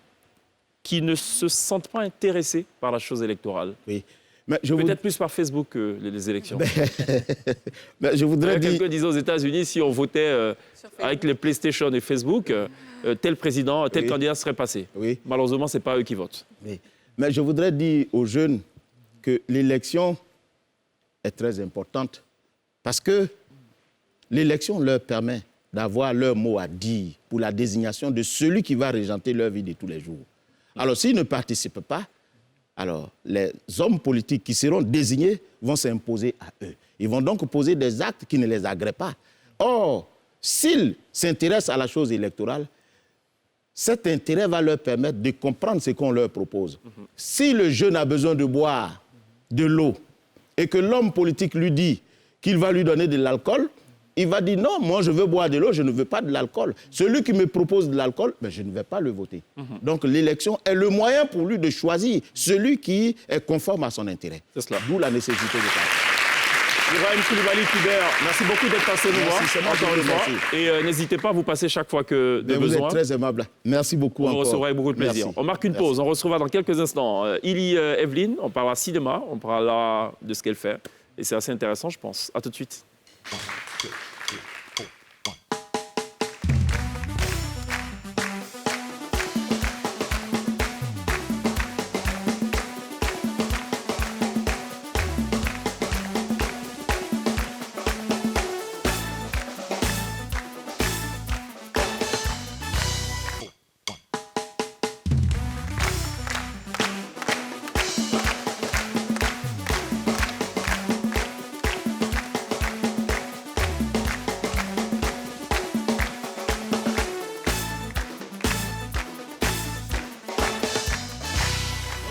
qui ne se sentent pas intéressés par la chose électorale. Oui. Peut-être plus par Facebook que les élections. Je voudrais dire... Quelqu'un disait aux États-Unis, si on votait avec les PlayStation et Facebook, tel président, tel candidat serait passé. Oui. Malheureusement, ce n'est pas eux qui votent. Oui. Mais je voudrais dire aux jeunes que l'élection est très importante parce que l'élection leur permet d'avoir leur mot à dire pour la désignation de celui qui va régenter leur vie de tous les jours. Alors, s'ils ne participent pas, alors les hommes politiques qui seront désignés vont s'imposer à eux. Ils vont donc poser des actes qui ne les agréent pas. Or, s'ils s'intéressent à la chose électorale, cet intérêt va leur permettre de comprendre ce qu'on leur propose. Si le jeune a besoin de boire de l'eau et que l'homme politique lui dit qu'il va lui donner de l'alcool, il va dire non, moi je veux boire de l'eau, je ne veux pas de l'alcool. Celui qui me propose de l'alcool, je ne vais pas le voter. Donc l'élection est le moyen pour lui de choisir celui qui est conforme à son intérêt. C'est cela. D'où la nécessité de ça. Ibrahim Coulibaly Kubert, merci beaucoup d'être passé nous voir encore une fois. Et n'hésitez pas à vous passer chaque fois que de besoin. Vous êtes très aimable. Merci beaucoup on encore. On recevra avec beaucoup de plaisir. Merci. On marque une pause, on recevra dans quelques instants Ili Evelyne, on parlera cinéma, on parlera de ce qu'elle fait. Et c'est assez intéressant, je pense. À tout de suite.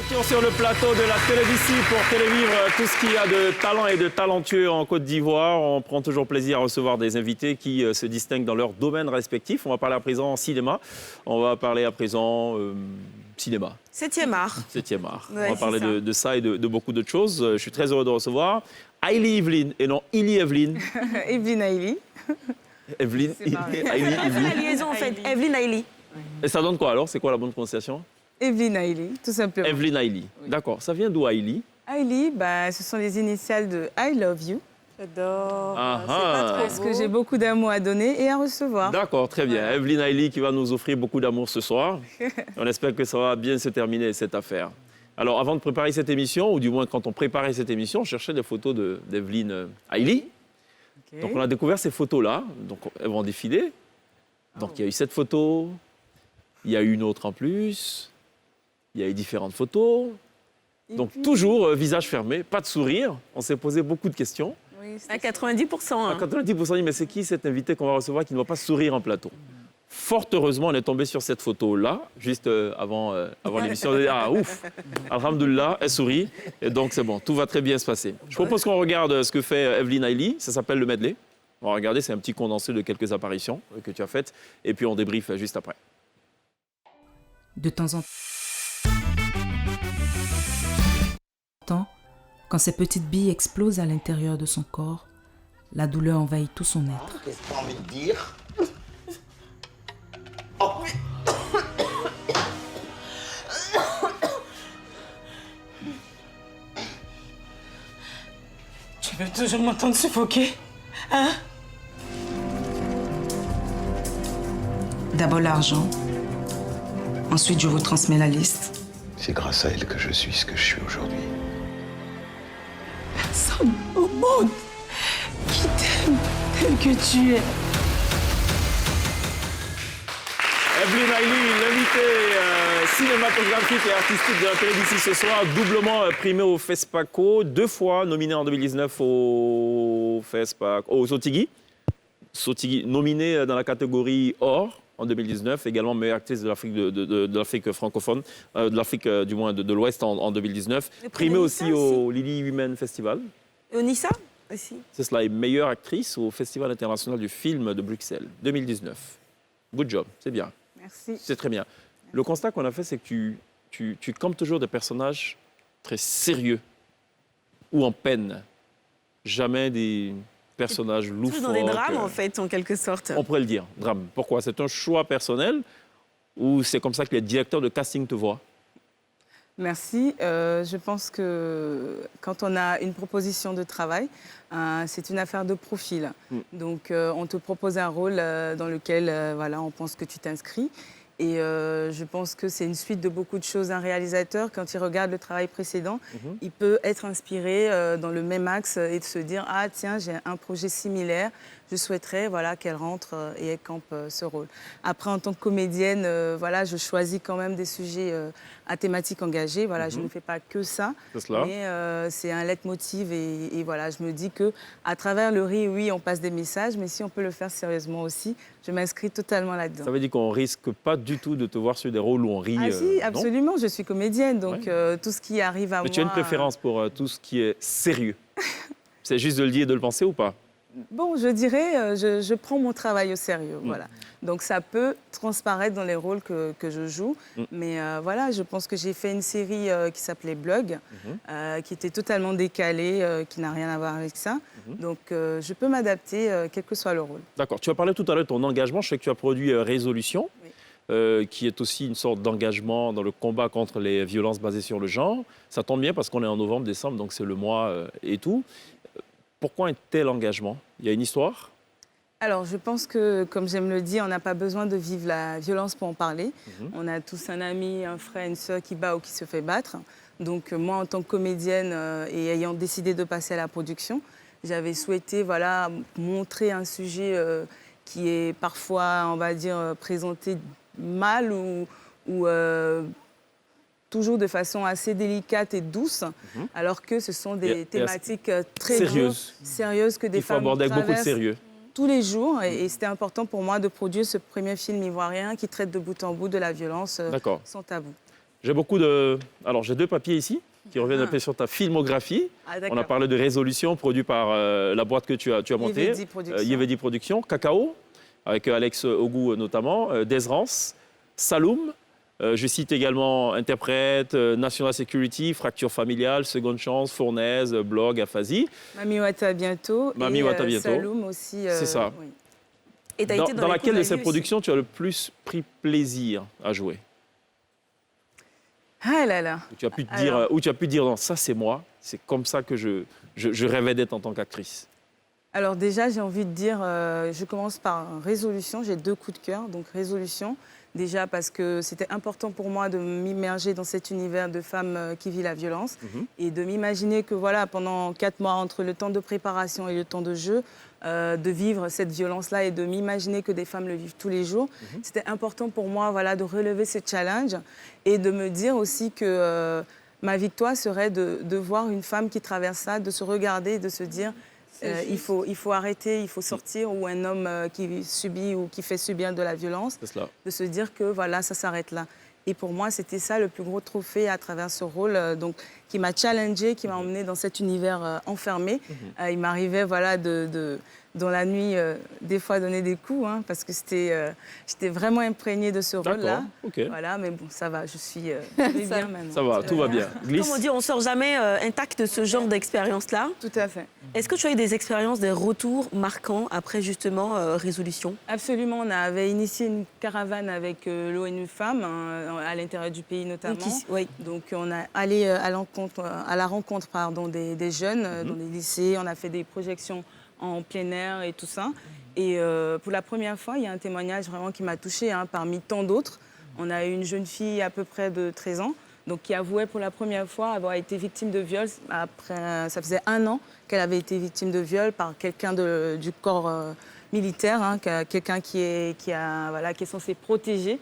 Retour sur le plateau de la télévision pour télévivre tout ce qu'il y a de talent et de talentueux en Côte d'Ivoire. On prend toujours plaisir à recevoir des invités qui se distinguent dans leur domaine respectif. On va parler à présent cinéma. On va parler à présent cinéma. 7e art. 7e art. Ouais, On va parler c'est ça. de ça et de beaucoup d'autres choses. Je suis très heureux de recevoir Hailey Evelyne et non Illy Evelyne. Evelyne Hailey. Evelyne, C'est pareil. Hailey C'est la Evelyne. liaison en fait, Evelyne Hailey. Et ça donne quoi alors? C'est quoi la bonne prononciation? Evelyne Hailey, tout simplement. Evelyne Hailey. D'accord. Ça vient d'où Hailey? Hailey, bah, ce sont les initiales de I love you. J'adore. Ah C'est pas ah. trop parce que j'ai beaucoup d'amour à donner et à recevoir. D'accord, très bien. Evelyne Hailey qui va nous offrir beaucoup d'amour ce soir. On espère que ça va bien se terminer, cette affaire. Alors, avant de préparer cette émission, ou du moins quand on préparait cette émission, on cherchait des photos d'Evelyne Hailey. Ok. Donc, on a découvert ces photos-là. Donc, elles vont défiler. Donc, il y a eu cette photo. Il y a eu une autre en plus. Il y a eu différentes photos. Et Donc, puis- toujours visage fermé, pas de sourire. On s'est posé beaucoup de questions. Oui, c'est À 90%. À hein. 90% dit, mais c'est qui cet invité qu'on va recevoir qui ne va pas sourire en plateau? Fort heureusement, on est tombé sur cette photo-là, juste avant l'émission. On a dit, ah, ouf, alhamdoulilah, elle sourit. Et donc, c'est bon, tout va très bien se passer. Je propose qu'on regarde ce que fait Evelyne Hailey. Ça s'appelle le medley. On va regarder, c'est un petit condensé de quelques apparitions que tu as faites. Et puis, on débriefe juste après. De temps en temps, quand ces petites billes explosent à l'intérieur de son corps, la douleur envahit tout son être. Qu'est-ce que tu as envie de dire? Tu veux toujours m'entendre suffoquer? Hein? D'abord l'argent. Ensuite, je vous transmets la liste. C'est grâce à elle que je suis ce que je suis aujourd'hui. Personne au monde qui t'aime tel que tu es. Evelyne Hailey, l'invitée cinématographique et artistique de la télévision ce soir, doublement primée au FESPACO, 2 fois nominée en 2019 au FESPACO, au Sotigui. Sotigui nominée dans la catégorie or en 2019, également meilleure actrice de l'Afrique de l'Afrique francophone, de l'Afrique du moins de l'Ouest en 2019. Le prix Primée de aussi Nissa au Lily Women Festival. Et Onissa aussi. C'est cela, et meilleure actrice au Festival international du film de Bruxelles, 2019. Good job, c'est bien. Merci. C'est très bien. Le constat qu'on a fait, c'est que tu campes toujours des personnages très sérieux ou en peine. Jamais des personnages Toujours loufoques. dans des drames en fait, en quelque sorte. On pourrait le dire, drame. Pourquoi? C'est un choix personnel ou c'est comme ça que les directeurs de casting te voient? Merci. Je pense que quand on a une proposition de travail, c'est une affaire de profil. Donc, on te propose un rôle dans lequel voilà, on pense que tu t'inscris. Et je pense que c'est une suite de beaucoup de choses. Un réalisateur, quand il regarde le travail précédent, il peut être inspiré dans le même axe et de se dire « Ah tiens, j'ai un projet similaire, je souhaiterais voilà, qu'elle rentre et elle campe ce rôle ». Après, en tant que comédienne, voilà, je choisis quand même des sujets à thématique engagée. Voilà, je ne fais pas que ça, C'est cela. mais c'est un leitmotiv. Et voilà, je me dis qu'à travers le rire, oui, on passe des messages, mais si on peut le faire sérieusement aussi, je m'inscris totalement là-dedans. Ça veut dire qu'on risque pas du tout de te voir sur des rôles où on rit. Ah si, non? absolument, je suis comédienne, donc tout ce qui arrive à Mais moi... tu as une préférence pour tout ce qui est sérieux. C'est juste de le dire et de le penser ou pas? Bon, je dirais, je prends mon travail au sérieux, voilà. Donc ça peut transparaître dans les rôles que je joue, mais voilà, je pense que j'ai fait une série qui s'appelait Blog, qui était totalement décalée, qui n'a rien à voir avec ça. Donc je peux m'adapter, quel que soit le rôle. D'accord. Tu as parlé tout à l'heure de ton engagement. Je sais que tu as produit Résolution, qui est aussi une sorte d'engagement dans le combat contre les violences basées sur le genre. Ça tombe bien parce qu'on est en novembre, décembre, donc c'est le mois et tout. Pourquoi un tel engagement? Il y a une histoire? Alors, je pense que, comme j'aime le dire, on n'a pas besoin de vivre la violence pour en parler. On a tous un ami, un frère, une sœur qui bat ou qui se fait battre. Donc, moi, en tant que comédienne et ayant décidé de passer à la production, j'avais souhaité voilà, montrer un sujet qui est parfois, on va dire, présenté mal ou toujours de façon assez délicate et douce, alors que ce sont des thématiques très sérieuses que des femmes aborder avec beaucoup de traversent sérieux. tous les jours. Et c'était important pour moi de produire ce premier film ivoirien qui traite de bout en bout de la violence sans tabou. J'ai beaucoup de... Alors, j'ai 2 papiers ici qui reviennent un peu sur ta filmographie. On a parlé de Résolution, produit par la boîte que tu as montée. Yevedi Productions. Cacao, avec Alex Ogou notamment. Desrance, Saloum. Je cite également Interprète, National Security, Fracture familiale, Seconde Chance, Fournaise, Blog, Aphasie. Mami Wata bientôt. Mami Wata bientôt. Saloum aussi. C'est ça. Oui. Et dans laquelle de ces productions tu as le plus pris plaisir à jouer? Ah là là. Où tu as pu dire non, ça c'est moi, c'est comme ça que je rêvais d'être en tant qu'actrice. Alors déjà, j'ai envie de dire, je commence par Résolution. J'ai 2 coups de cœur. Donc Résolution, déjà parce que c'était important pour moi de m'immerger dans cet univers de femmes qui vit la violence et de m'imaginer que voilà, pendant 4 mois, entre le temps de préparation et le temps de jeu, de vivre cette violence-là et de m'imaginer que des femmes le vivent tous les jours. C'était important pour moi voilà, de relever ce challenge et de me dire aussi que ma victoire serait de voir une femme qui traverse ça, de se regarder et de se dire il faut arrêter, il faut sortir, ou un homme qui subit ou qui fait subir de la violence, de se dire que voilà, ça s'arrête là. Et pour moi, c'était ça le plus gros trophée à travers ce rôle, donc, qui m'a challengée, qui m'a emmenée dans cet univers enfermé. Il m'arrivait voilà, dans la nuit, des fois, donner des coups, hein, parce que j'étais vraiment imprégnée de ce rôle-là. Voilà, mais bon, ça va, je suis bien maintenant. Ça va, tout va bien. Comme on dit, on ne sort jamais intact de ce genre d'expérience-là. Tout à fait. Est-ce que tu as eu des expériences, des retours marquants après justement Résolution? Absolument, on avait initié une caravane avec l'ONU Femmes, à l'intérieur du pays notamment. Oui. Donc on a allé à la rencontre des jeunes dans des lycées, on a fait des projections en plein air et tout ça. Et pour la première fois, il y a un témoignage vraiment qui m'a touchée, hein, parmi tant d'autres. On a eu une jeune fille à peu près de 13 ans, donc qui avouait pour la première fois avoir été victime de viol. Après, ça faisait 1 an qu'elle avait été victime de viol par quelqu'un du corps militaire, hein, quelqu'un qui est censé protéger.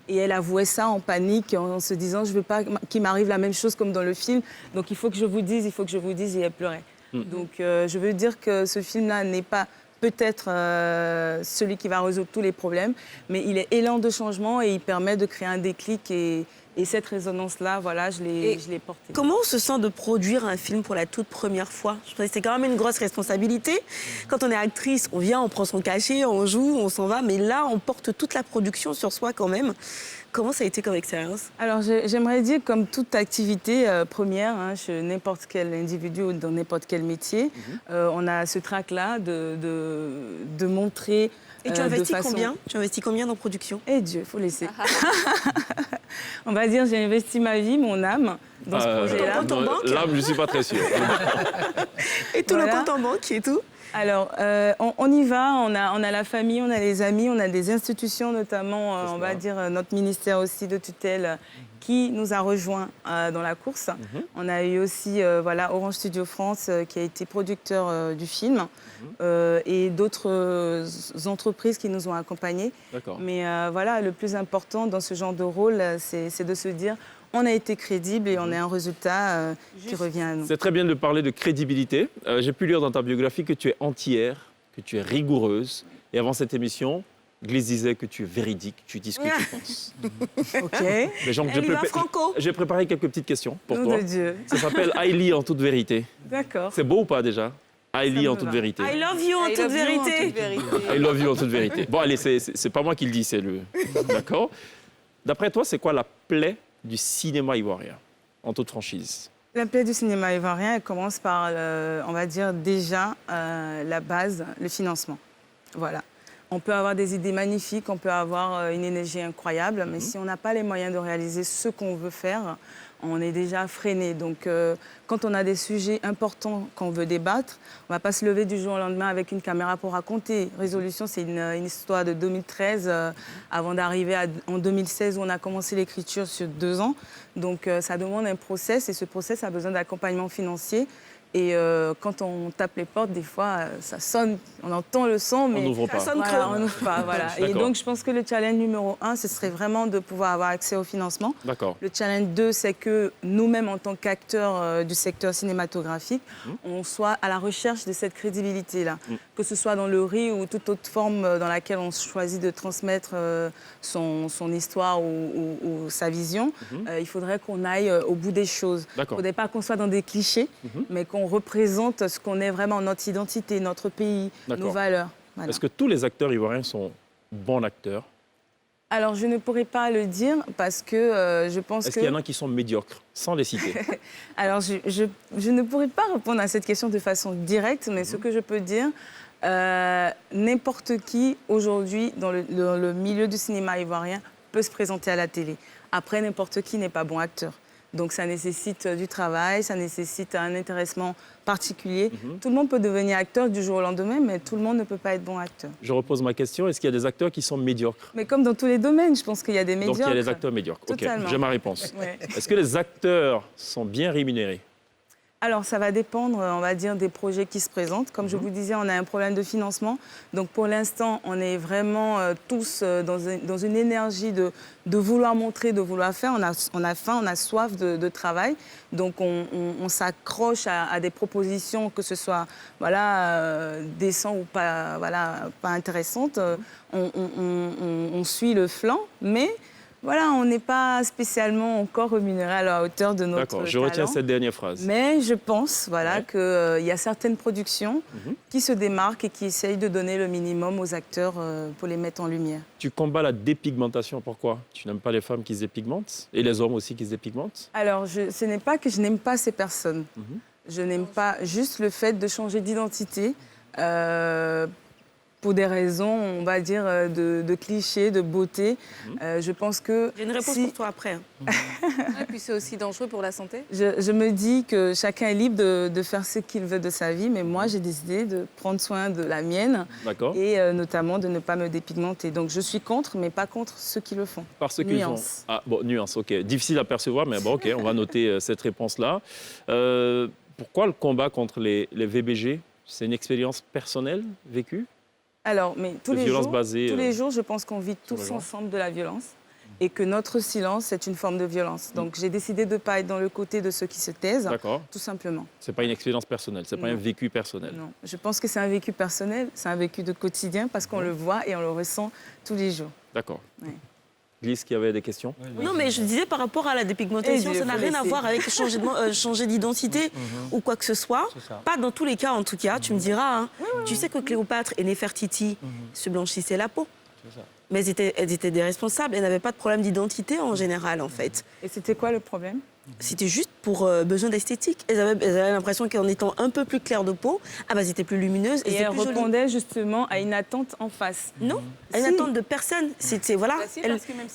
Et elle avouait ça en panique, en se disant « je ne veux pas qu'il m'arrive la même chose comme dans le film, donc il faut que je vous dise, et elle pleurait. Donc je veux dire que ce film-là n'est pas peut-être celui qui va résoudre tous les problèmes, mais il est élan de changement et il permet de créer un déclic. Et cette résonance-là, voilà, je l'ai portée. Comment on se sent de produire un film pour la toute première fois? Je pense que c'est quand même une grosse responsabilité. Quand on est actrice, on vient, on prend son cachet, on joue, on s'en va. Mais là, on porte toute la production sur soi quand même. Comment ça a été comme expérience? Alors, j'aimerais dire, comme toute activité première, hein, chez n'importe quel individu ou dans n'importe quel métier, on a ce trac-là de montrer. Et tu investis combien? Tu investis combien dans production? Eh Dieu, il faut laisser. On va dire, j'ai investi ma vie, mon âme dans ce projet-là. Ton compte en banque? L'âme, je ne suis pas très sûr. Et tout le compte en banque et tout? Alors, on y va, on a la famille, on a les amis, on a des institutions, notamment, on va dire, notre ministère aussi de tutelle, qui nous a rejoints dans la course. On a eu aussi Orange Studio France, qui a été producteur du film, et d'autres entreprises qui nous ont accompagnés. Mais voilà, le plus important dans ce genre de rôle, c'est de se dire... On a été crédible et on a un résultat qui revient à nous. C'est très bien de parler de crédibilité. J'ai pu lire dans ta biographie que tu es entière, que tu es rigoureuse. Et avant cette émission, Glisse disait que tu es véridique, tu dis ce que tu penses. OK. Mais genre, j'ai préparé quelques petites questions pour Nom toi. de Dieu. Ça s'appelle « I lis en toute vérité ». D'accord. C'est beau ou pas déjà? I lis en toute vérité. I love you en toute vérité. I love you en toute vérité. Bon, allez, c'est pas moi qui le dis, c'est le... D'accord. D'après toi, c'est quoi la plaie du cinéma ivoirien, en toute franchise? La plaie du cinéma ivoirien, elle commence par, on va dire, déjà la base, le financement. Voilà. On peut avoir des idées magnifiques, on peut avoir une énergie incroyable, mais si on n'a pas les moyens de réaliser ce qu'on veut faire, on est déjà freiné. Donc, quand on a des sujets importants qu'on veut débattre, on ne va pas se lever du jour au lendemain avec une caméra pour raconter. Résolution, c'est une histoire de 2013, avant d'arriver en 2016 où on a commencé l'écriture sur 2 ans. Donc, ça demande un process et ce process a besoin d'accompagnement financier. Et quand on tape les portes, des fois, ça sonne, on entend le son, mais n'ouvre pas. ça sonne creux. On n'ouvre pas, voilà. Et D'accord. donc, je pense que le challenge numéro 1, ce serait vraiment de pouvoir avoir accès au financement. D'accord. Le challenge 2, c'est que nous-mêmes, en tant qu'acteurs du secteur cinématographique, on soit à la recherche de cette crédibilité-là. Que ce soit dans le RI ou toute autre forme dans laquelle on choisit de transmettre son histoire ou sa vision, il faudrait qu'on aille au bout des choses. Il ne faudrait pas qu'on soit dans des clichés, mais qu'on représente ce qu'on est vraiment, notre identité, notre pays, nos valeurs. Voilà. Est-ce que tous les acteurs ivoiriens sont bons acteurs? Alors, je ne pourrais pas le dire parce que je pense que... Est-ce qu'il y en a qui sont médiocres, sans les citer? Alors, je ne pourrais pas répondre à cette question de façon directe, mais ce que je peux dire, n'importe qui, aujourd'hui, dans le milieu du cinéma ivoirien, peut se présenter à la télé. Après, n'importe qui n'est pas bon acteur. Donc, ça nécessite du travail, ça nécessite un intéressement particulier. Tout le monde peut devenir acteur du jour au lendemain, mais tout le monde ne peut pas être bon acteur. Je repose ma question. Est-ce qu'il y a des acteurs qui sont médiocres? Mais comme dans tous les domaines, je pense qu'il y a des médiocres. Donc, il y a des acteurs médiocres. Totalement. OK, j'ai ma réponse. Ouais. Est-ce que les acteurs sont bien rémunérés? Alors, ça va dépendre, on va dire, des projets qui se présentent. Comme je vous disais, on a un problème de financement. Donc, pour l'instant, on est vraiment tous dans une énergie de vouloir montrer, de vouloir faire. On a faim, on a soif de travail. Donc, on s'accroche à des propositions, que ce soit décentes ou pas, pas intéressantes. On suit le flanc, mais... Voilà, on n'est pas spécialement encore rémunéré à la hauteur de notre talent. D'accord, je retiens cette dernière phrase. Mais je pense qu'il y a certaines productions qui se démarquent et qui essayent de donner le minimum aux acteurs pour les mettre en lumière. Tu combats la dépigmentation, pourquoi? Tu n'aimes pas les femmes qui se dépigmentent? Et les hommes aussi qui se dépigmentent? Alors, ce n'est pas que je n'aime pas ces personnes. Je n'aime pas juste le fait de changer d'identité. Pour des raisons, on va dire, de clichés, de beauté. Je pense que... J'ai une réponse pour toi après. Et puis c'est aussi dangereux pour la santé. Je me dis que chacun est libre de faire ce qu'il veut de sa vie, mais moi, j'ai décidé de prendre soin de la mienne et notamment de ne pas me dépigmenter. Donc, je suis contre, mais pas contre ceux qui le font. Parce qu'ils font... Ah, bon, nuance, OK. Difficile à percevoir, mais bon, OK, on va noter cette réponse-là. Pourquoi le combat contre les VBG? C'est une expérience personnelle vécue? Alors, mais tous les jours, je pense qu'on vit tous ensemble de la violence et que notre silence, c'est une forme de violence. Donc, j'ai décidé de ne pas être dans le côté de ceux qui se taisent, tout simplement. Ce n'est pas une expérience personnelle, ce n'est pas un vécu personnel. Non, je pense que c'est un vécu personnel, c'est un vécu de quotidien parce qu'on le voit et on le ressent tous les jours. D'accord. Ouais. Glisse, qui avait des questions? Non, mais je disais par rapport à la dépigmentation, ça n'a rien à voir avec changer d'identité ou quoi que ce soit. Pas dans tous les cas, en tout cas. Tu me diras, hein, tu sais que Cléopâtre et Néfertiti se blanchissaient la peau. Mais elles étaient des responsables. Elles n'avaient pas de problème d'identité en général, en fait. Et c'était quoi le problème? C'était juste pour besoin d'esthétique. Elles avaient l'impression qu'en étant un peu plus claires de peau, elles étaient plus lumineuses. Et elles répondaient justement à une attente en face. Non, à une attente de personne. C'était, voilà.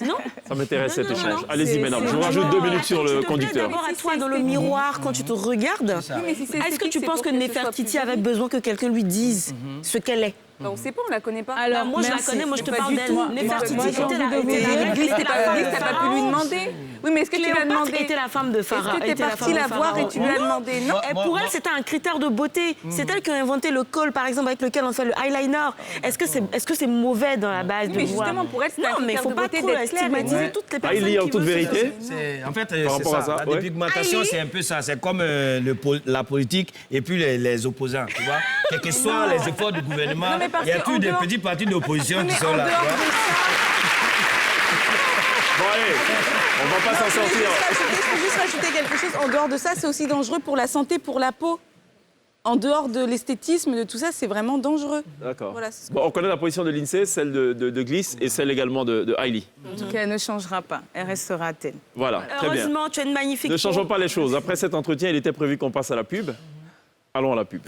Non. Ça m'intéresse cet échange. Allez-y, mesdames. Je vous rajoute 2 minutes sur le conducteur. D'abord à toi dans le miroir, quand tu te regardes, est-ce que tu penses que Néfertiti avait besoin que quelqu'un lui dise ce qu'elle est? On ne sait pas, on ne la connaît pas. Alors, moi, je la connais, moi, je te parle d'elle. Néfertiti était t'as pas pu lui demander. Oui, mais est-ce que tu lui as demandé? Était la femme de Pharaon. Est-ce que tu es partie la voir et tu lui as demandé? Non. Pour elle, c'était un critère de beauté. C'est elle qui a inventé le col, par exemple, avec lequel on fait le eyeliner. Est-ce que c'est mauvais dans la base de voir? Justement, pour elle, c'est un critère de beauté d'être claire. Stigmatiser toutes les personnes qui en toute vérité. En fait, c'est ça. La dépigmentation, c'est un peu ça. C'est comme la politique et puis les opposants, tu vois. Quels que soient les efforts du gouvernement, il y a tous des petits partis d'opposition qui sont là. Bon, allez, on ne va pas s'en sortir. Je peux juste rajouter quelque chose. En dehors de ça, c'est aussi dangereux pour la santé, pour la peau. En dehors de l'esthétisme, de tout ça, c'est vraiment dangereux. D'accord. Voilà, bon, on connaît la position de l'INSEE, celle de Glisse et celle également de Hailey. En tout cas, elle ne changera pas. Elle restera telle. Voilà, très bien. Heureusement, tu as une magnifique Ne changeons pas les choses. Après cet entretien, il était prévu qu'on passe à la pub. Allons à la pub.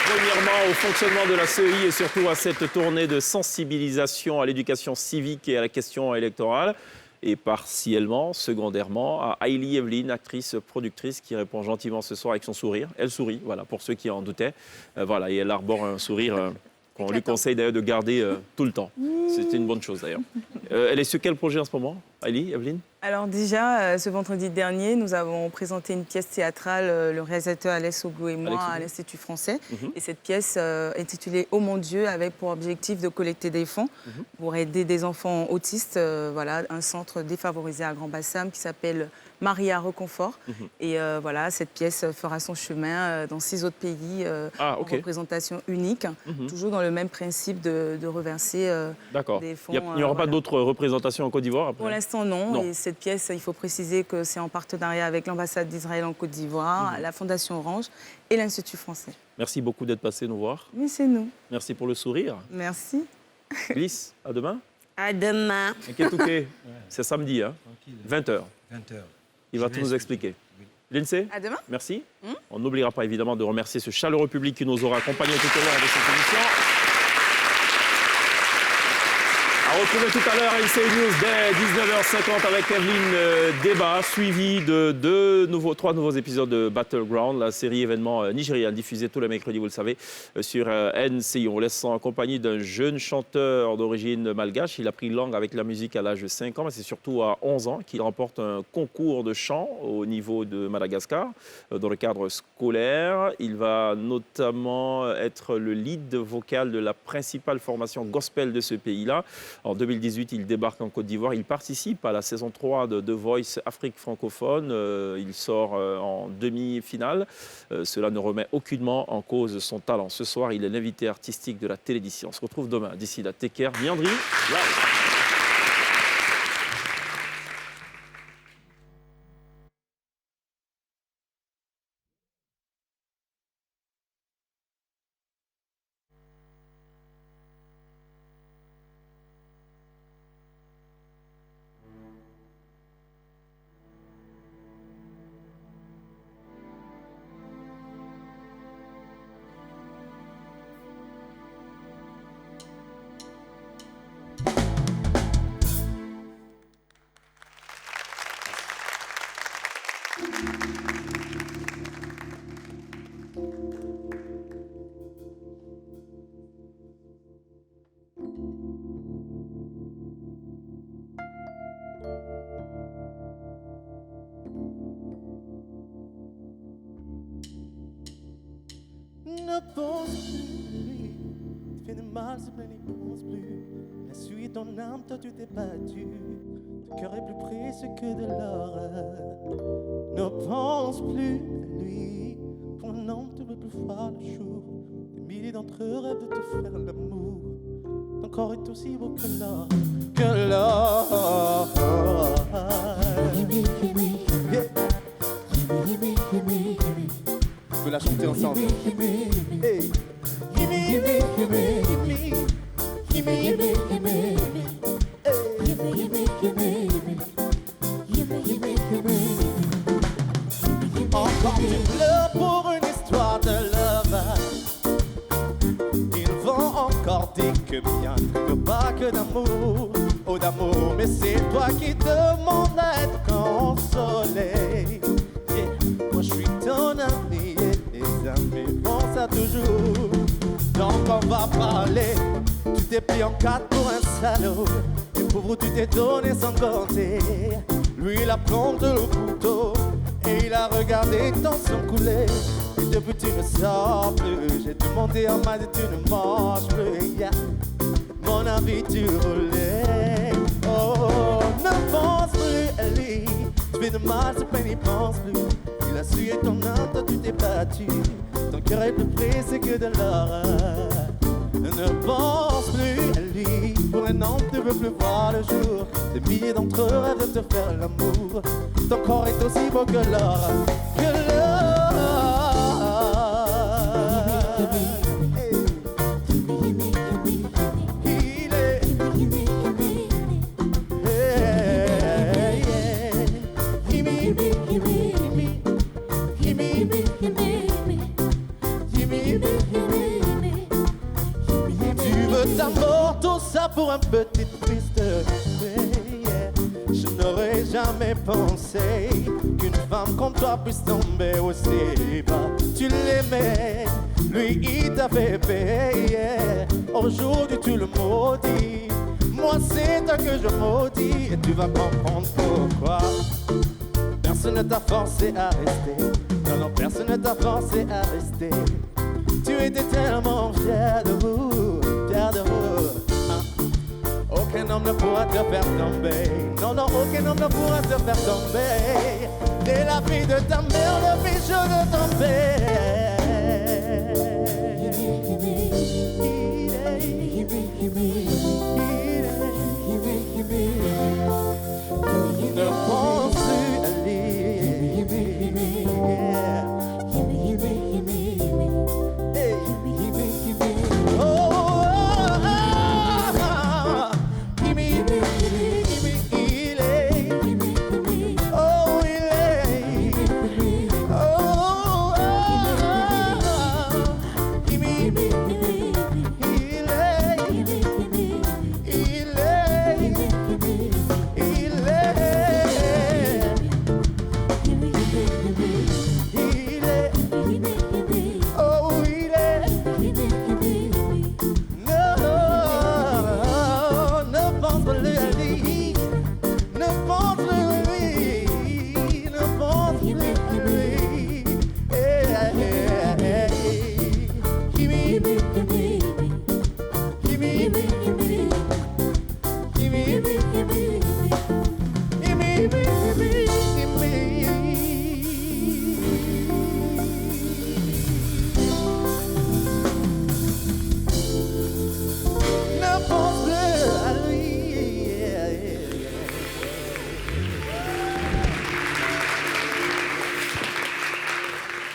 Premièrement, au fonctionnement de la CEI et surtout à cette tournée de sensibilisation à l'éducation civique et à la question électorale. Et partiellement, secondairement, à Hailey Evelyn, actrice, productrice, qui répond gentiment ce soir avec son sourire. Elle sourit, voilà, pour ceux qui en doutaient. Voilà, et elle arbore un sourire qu'on lui conseille d'ailleurs de garder tout le temps. C'est une bonne chose d'ailleurs. Elle est sur quel projet en ce moment, Hailey Evelyn? Alors déjà, ce vendredi dernier, nous avons présenté une pièce théâtrale, le réalisateur Alex Ogo et moi, à l'Institut français. Et cette pièce intitulée « Oh mon Dieu » avec pour objectif de collecter des fonds pour aider des enfants autistes. Voilà, un centre défavorisé à Grand-Bassam qui s'appelle Maria Reconfort. Et voilà, cette pièce fera son chemin dans 6 autres pays en représentation unique, toujours dans le même principe de reverser des fonds. Il n'y aura pas d'autres représentations en Côte d'Ivoire après? Pour l'instant, non. Et cette pièce, il faut préciser que c'est en partenariat avec l'ambassade d'Israël en Côte d'Ivoire, la Fondation Orange et l'Institut français. Merci beaucoup d'être passé nous voir. Oui, c'est nous. Merci pour le sourire. Merci. Bliss, à demain. À demain. Inquiète, c'est samedi, hein, 20h. 20h. Il va tout nous expliquer. Lindsay, à demain. Merci. On n'oubliera pas évidemment de remercier ce chaleureux public qui nous aura accompagnés tout au long de cette émission. À retrouver tout à l'heure à LCI News dès 19h50 avec Evelyne Débat, suivi de 3 nouveaux épisodes de Battleground, la série événement nigériane diffusée tous les mercredis, vous le savez, sur NCI. On vous laisse en compagnie d'un jeune chanteur d'origine malgache. Il a pris langue avec la musique à l'âge de 5 ans, mais c'est surtout à 11 ans qu'il remporte un concours de chant au niveau de Madagascar, dans le cadre scolaire. Il va notamment être le lead vocal de la principale formation gospel de ce pays-là. En 2018, il débarque en Côte d'Ivoire. Il participe à la saison 3 de The Voice Afrique francophone. Il sort en demi-finale. Cela ne remet aucunement en cause son talent. Ce soir, il est l'invité artistique de la télévision. On se retrouve demain. D'ici là, take care. Miandri, Ne pense plus, tu fais de mal, ce plein n'y pense plus. La suite, ton âme, toi tu t'es battu. Ton cœur est plus précieux que de l'or. Ne pense plus à lui. Pour un homme, tu veux plus voir le jour. Des milliers d'entre eux rêvent de te faire l'amour. Ton corps est aussi beau que l'or. Que l'or. On peut la chanter ensemble. Hey. Encore tu pleures pour une histoire de love. Ils vont encore dire que bien ne pas que d'amour, oh d'amour, mais c'est toi qui demandes à être consolé. Moi je suis ton ami et les amis font ça toujours. Donc on va parler. Tu t'es pris en 4 pour un salaud. Et pauvre tu t'es donné sans compter. Lui il a planté le couteau et il a regardé ton sang couler. Et depuis tu ne sors plus. J'ai demandé à ma dit tu ne manges plus, yeah. Mon avis tu roulais. Oh, ne pense plus à lui. Tu fais de mal, ce peine n'y pense plus. Il a sué ton âme, toi tu t'es battu. Ton cœur est plus précieux que de l'or. Ne pense plus à lui. Pour un homme, tu veux plus voir le jour. Des milliers d'entre eux rêvent de te faire l'amour. Ton corps est aussi beau que l'or. Que l'or. Il est. Gimme. ta mort, tout ça pour un petit triste. Je n'aurais jamais pensé qu'une femme comme toi puisse tomber aussi bas. Tu l'aimais, lui il t'avait payé. Aujourd'hui tu le maudis. Moi c'est toi que je maudis. Et tu vas comprendre pourquoi. Personne ne t'a forcé à rester. Non, non, personne ne t'a forcé à rester. Tu étais tellement fier de vous, fier de vous. Aucun homme ne pourra te faire tomber. Non, non, aucun homme ne pourra te faire tomber. Dès la vie de ta mère, le bijou de ton père. Ne pense plus à lui.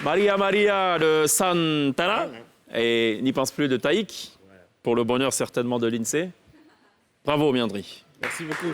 Maria Maria de Santana et N'y pense plus de Taïk, pour le bonheur certainement de l'INSEE. Bravo Miandry. Merci beaucoup.